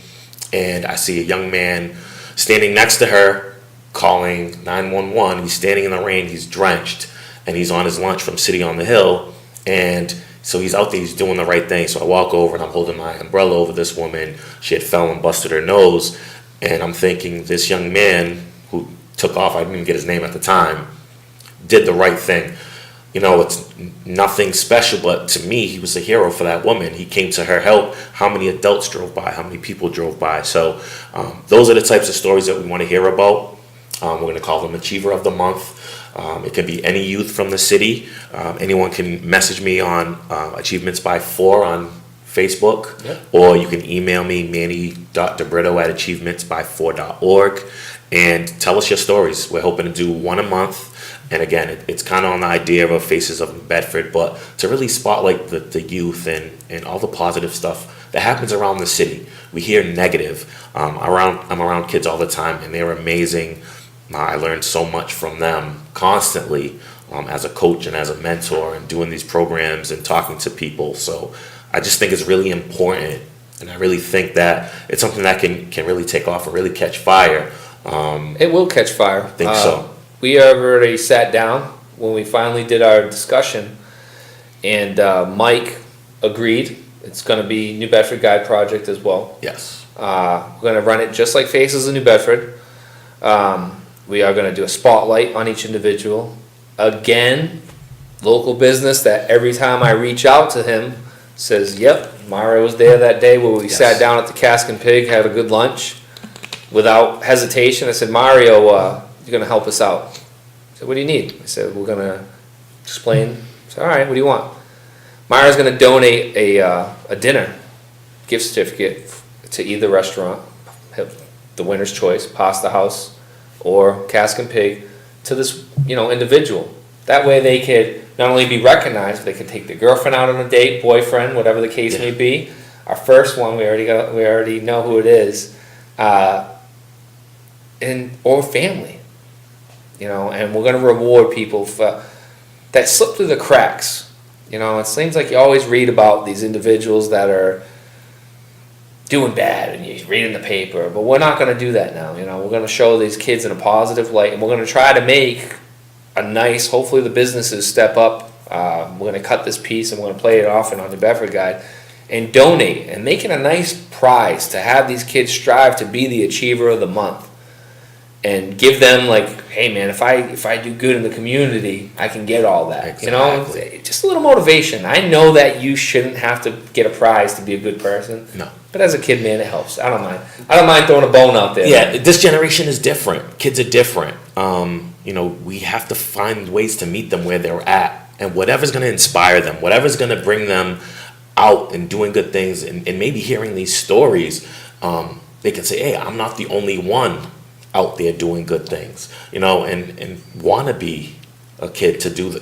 and I see a young man standing next to her calling 911. He's standing in the rain, he's drenched, and he's on his lunch from City on the Hill, and so he's out there, he's doing the right thing. So I walk over and I'm holding my umbrella over this woman. She had fell and busted her nose, and I'm thinking, this young man who took off, I didn't even get his name at the time, did the right thing. It's nothing special, but to me, he was a hero for that woman. He came to her help. How many adults drove by? How many people drove by? So those are the types of stories that we want to hear about. We're going to call them Achiever of the Month. It can be any youth from the city. Anyone can message me on Achievements by 4 on Facebook, or you can email me, manny.debrito@achievementsby4.org, and tell us your stories. We're hoping to do one a month. And again, it's kind of on the idea of a Faces of Bedford, but to really spotlight the youth and all the positive stuff that happens around the city. We hear negative. I'm around kids all the time, and they're amazing. I learned so much from them constantly, as a coach and as a mentor, and doing these programs and talking to people. So I just think it's really important, and I really think that it's something that can really take off and really catch fire. It will catch fire. I think so. We have already sat down when we finally did our discussion, and Mike agreed. It's going to be New Bedford Guide Project as well. Yes. We're going to run it just like Faces of New Bedford. We are going to do a spotlight on each individual. Again, local business that every time I reach out to him says, yep, Mario was there that day where we sat down at the Cask and Pig, had a good lunch. Without hesitation, I said, Mario, you're going to help us out. I said, what do you need? I said, we're going to explain. I said, all right, what do you want? Mario's going to donate a dinner gift certificate to either restaurant, the winner's choice, Pasta House or Cask and Pig, to this individual. That way they could not only be recognized, but they could take their girlfriend out on a date, boyfriend, whatever the case may be. Our first one, we already know who it is, or family. And we're going to reward people that slip through the cracks. It seems like you always read about these individuals that are doing bad, and you read in the paper, but we're not going to do that now. We're going to show these kids in a positive light, and we're going to try to make a nice, hopefully the businesses step up. We're going to cut this piece, and we're going to play it off on the Bedford Guide, and donate, and make it a nice prize to have these kids strive to be the Achiever of the Month. And give them hey man, if I do good in the community, I can get all that. Exactly. Just a little motivation. I know that you shouldn't have to get a prize to be a good person. No. But as a kid, man, it helps. I don't mind. I don't mind throwing a bone out there. Yeah, this generation is different. Kids are different. We have to find ways to meet them where they're at, and whatever's going to inspire them, whatever's going to bring them out and doing good things, and maybe hearing these stories, they can say, hey, I'm not the only one out there doing good things, and want to be a kid to do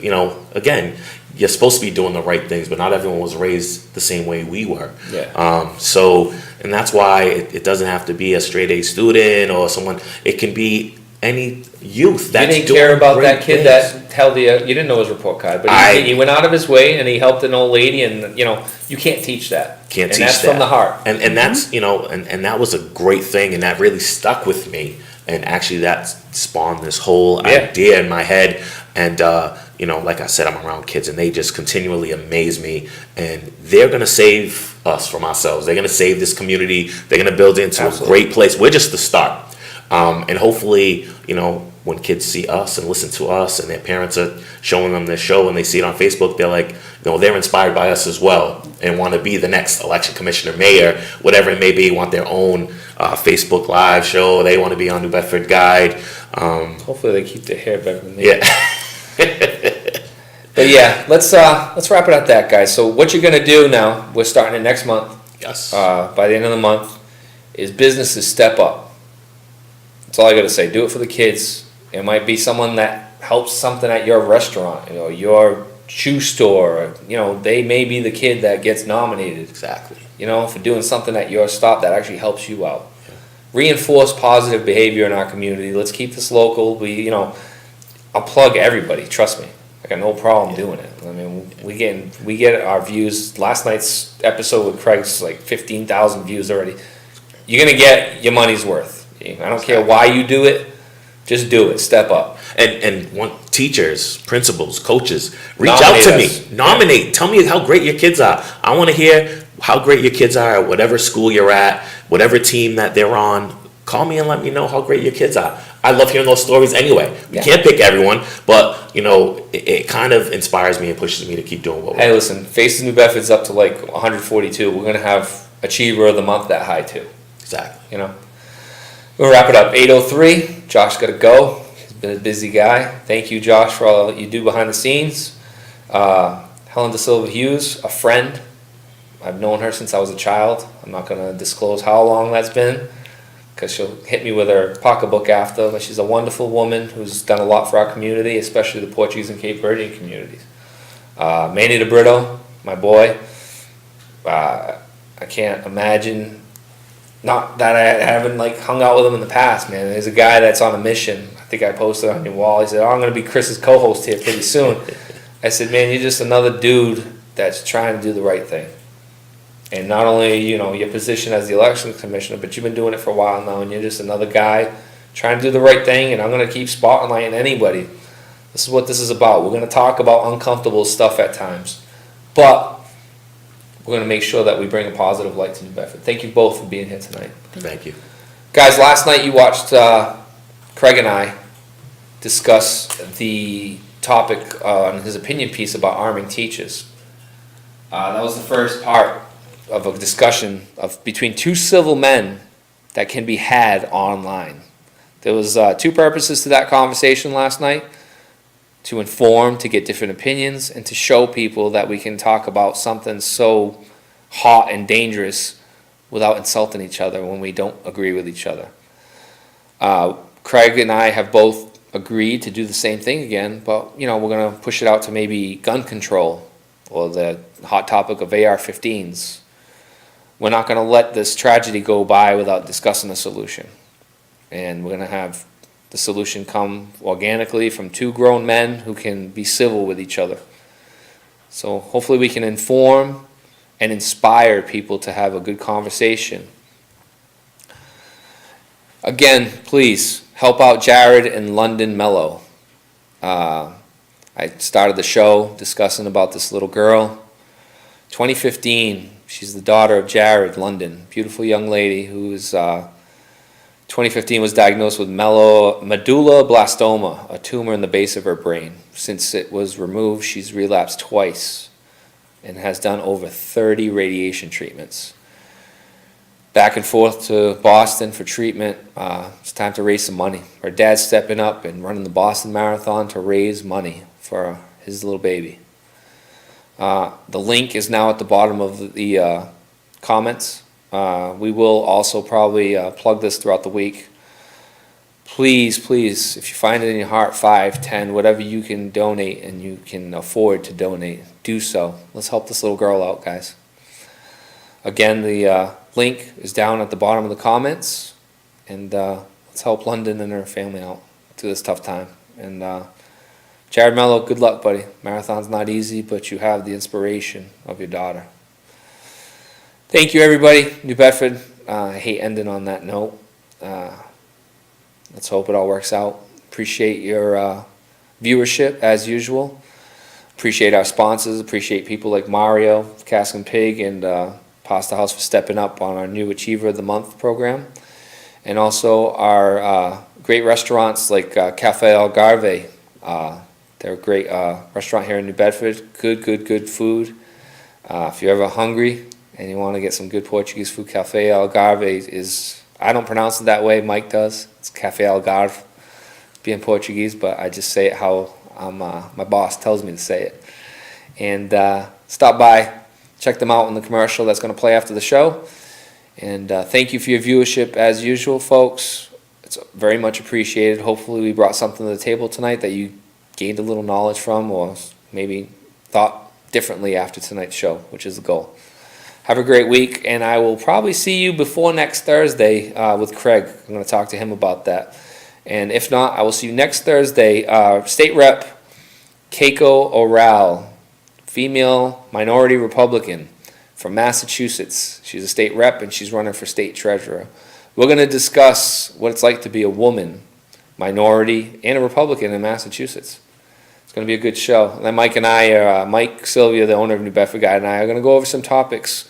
again, you're supposed to be doing the right things, but not everyone was raised the same way we were. And that's why it doesn't have to be a straight A student or someone. It can be any youth that's you didn't care about that kid that held you didn't know his report card, but he went out of his way and he helped an old lady, and you can't teach that. And that's from the heart. And that's and that was a great thing, and that really stuck with me. And actually, that spawned this whole idea in my head. And you know, like I said, I'm around kids and they just continually amaze me, and they're going to save us from ourselves. They're going to save this community. They're going to build it into Absolutely. a great place. We're just the start. And hopefully, you know, when kids see us and listen to us and their parents are showing them this show and they see it on Facebook, they're like, you know, they're inspired by us as well and want to be the next election commissioner, mayor, whatever it may be, want their own Facebook Live show. They want to be on New Bedford Guide. Hopefully they keep their hair better than me. Yeah. But yeah, let's wrap it at that, guys. So what you're gonna do now, we're starting it next month. Yes. By the end of the month, is businesses step up. That's all I gotta say. Do it for the kids. It might be someone that helps something at your restaurant, you know, your shoe store. Or, you know, they may be the kid that gets nominated. Exactly. You know, for doing something at your stop that actually helps you out. Yeah. Reinforce positive behavior in our community. Let's keep this local. I'll plug everybody. Trust me. I got no problem doing it. I mean, we get our views. Last night's episode with Craig's like 15,000 views already. You're gonna get your money's worth. I don't care why you do it. Just do it. Step up. And want teachers, principals, coaches, reach Nominate out to us. me. Nominate. Yeah. Tell me how great your kids are. I want to hear how great your kids are at whatever school you're at, whatever team that they're on. Call me and let me know how great your kids are. I love hearing those stories anyway. We can't pick everyone, but you know, it kind of inspires me and pushes me to keep doing what we're Hey, listen, Faces New Bedford's up to like 142. We're gonna have Achiever of the Month that high too. Exactly. You know. We'll wrap it up. 8:03. Josh got to go. He's been a busy guy. Thank you, Josh, for all that you do behind the scenes. Helena DaSilva Hughes, a friend. I've known her since I was a child. I'm not going to disclose how long that's been because she'll hit me with her pocketbook after. But she's a wonderful woman who's done a lot for our community, especially the Portuguese and Cape Verdean communities. Manny DeBrito, my boy. I can't imagine. Not that I haven't like hung out with him in the past, man. There's a guy that's on a mission. I think I posted on your wall. He said, "Oh, I'm going to be Chris's co-host here pretty soon." I said, "Man, you're just another dude that's trying to do the right thing." And not only, you know, your position as the election commissioner, but you've been doing it for a while now, and you're just another guy trying to do the right thing. And I'm going to keep spotlighting anybody. This is what this is about. We're going to talk about uncomfortable stuff at times, but we're going to make sure that we bring a positive light to New Bedford. Thank you both for being here tonight. Thank you. Guys, last night you watched Craig and I discuss the topic on his opinion piece about arming teachers. That was the first part of a discussion between two civil men that can be had online. There was two purposes to that conversation last night: to inform, to get different opinions, and to show people that we can talk about something so hot and dangerous without insulting each other when we don't agree with each other. Craig and I have both agreed to do the same thing again, but you know, we're going to push it out to maybe gun control or the hot topic of AR-15s. We're not going to let this tragedy go by without discussing a solution. And we're going to have the solution come organically from two grown men who can be civil with each other. So hopefully we can inform and inspire people to have a good conversation. Again, please help out Jared and London Mello. I started the show discussing about this little girl. 2015, she's the daughter of Jared London, beautiful young lady who's 2015 was diagnosed with medulloblastoma, a tumor in the base of her brain. Since it was removed, she's relapsed twice and has done over 30 radiation treatments. Back and forth to Boston for treatment. It's time to raise some money. Her dad's stepping up and running the Boston Marathon to raise money for his little baby. The link is now at the bottom of the comments. We will also probably plug this throughout the week. Please, please, if you find it in your heart, 5, 10, whatever you can donate and you can afford to donate, do so. Let's help this little girl out, guys. Again, the link is down at the bottom of the comments, and let's help London and her family out through this tough time. And Jared Mello, good luck, buddy. Marathon's not easy, but you have the inspiration of your daughter. Thank you, everybody. New Bedford. I hate ending on that note. Let's hope it all works out. Appreciate your viewership, as usual. Appreciate our sponsors, appreciate people like Mario, Cask and Pig, and Pasta House for stepping up on our new Achiever of the Month program. And also our great restaurants like Cafe Algarve. They're a great restaurant here in New Bedford. Good food. If you're ever hungry and you want to get some good Portuguese food, Cafe Algarve is, I don't pronounce it that way, Mike does. It's Cafe Algarve, being Portuguese, but I just say it how my boss tells me to say it. And stop by, check them out in the commercial that's going to play after the show. And thank you for your viewership as usual, folks. It's very much appreciated. Hopefully we brought something to the table tonight that you gained a little knowledge from, or maybe thought differently after tonight's show, which is the goal. Have a great week, and I will probably see you before next Thursday with Craig. I'm going to talk to him about that. And if not, I will see you next Thursday. State Rep Keiko Oral, female minority Republican from Massachusetts. She's a state rep, and she's running for state treasurer. We're going to discuss what it's like to be a woman, minority, and a Republican in Massachusetts. It's going to be a good show. And then Mike and I, Mike Sylvia, the owner of New Bedford Guide, and I are going to go over some topics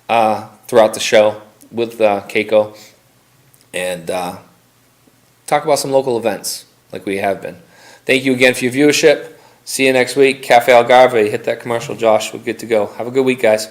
throughout the show with Keiko, and talk about some local events like we have been. Thank you again for your viewership. See you next week. Cafe Algarve, hit that commercial, Josh. We're good to go. Have a good week, guys.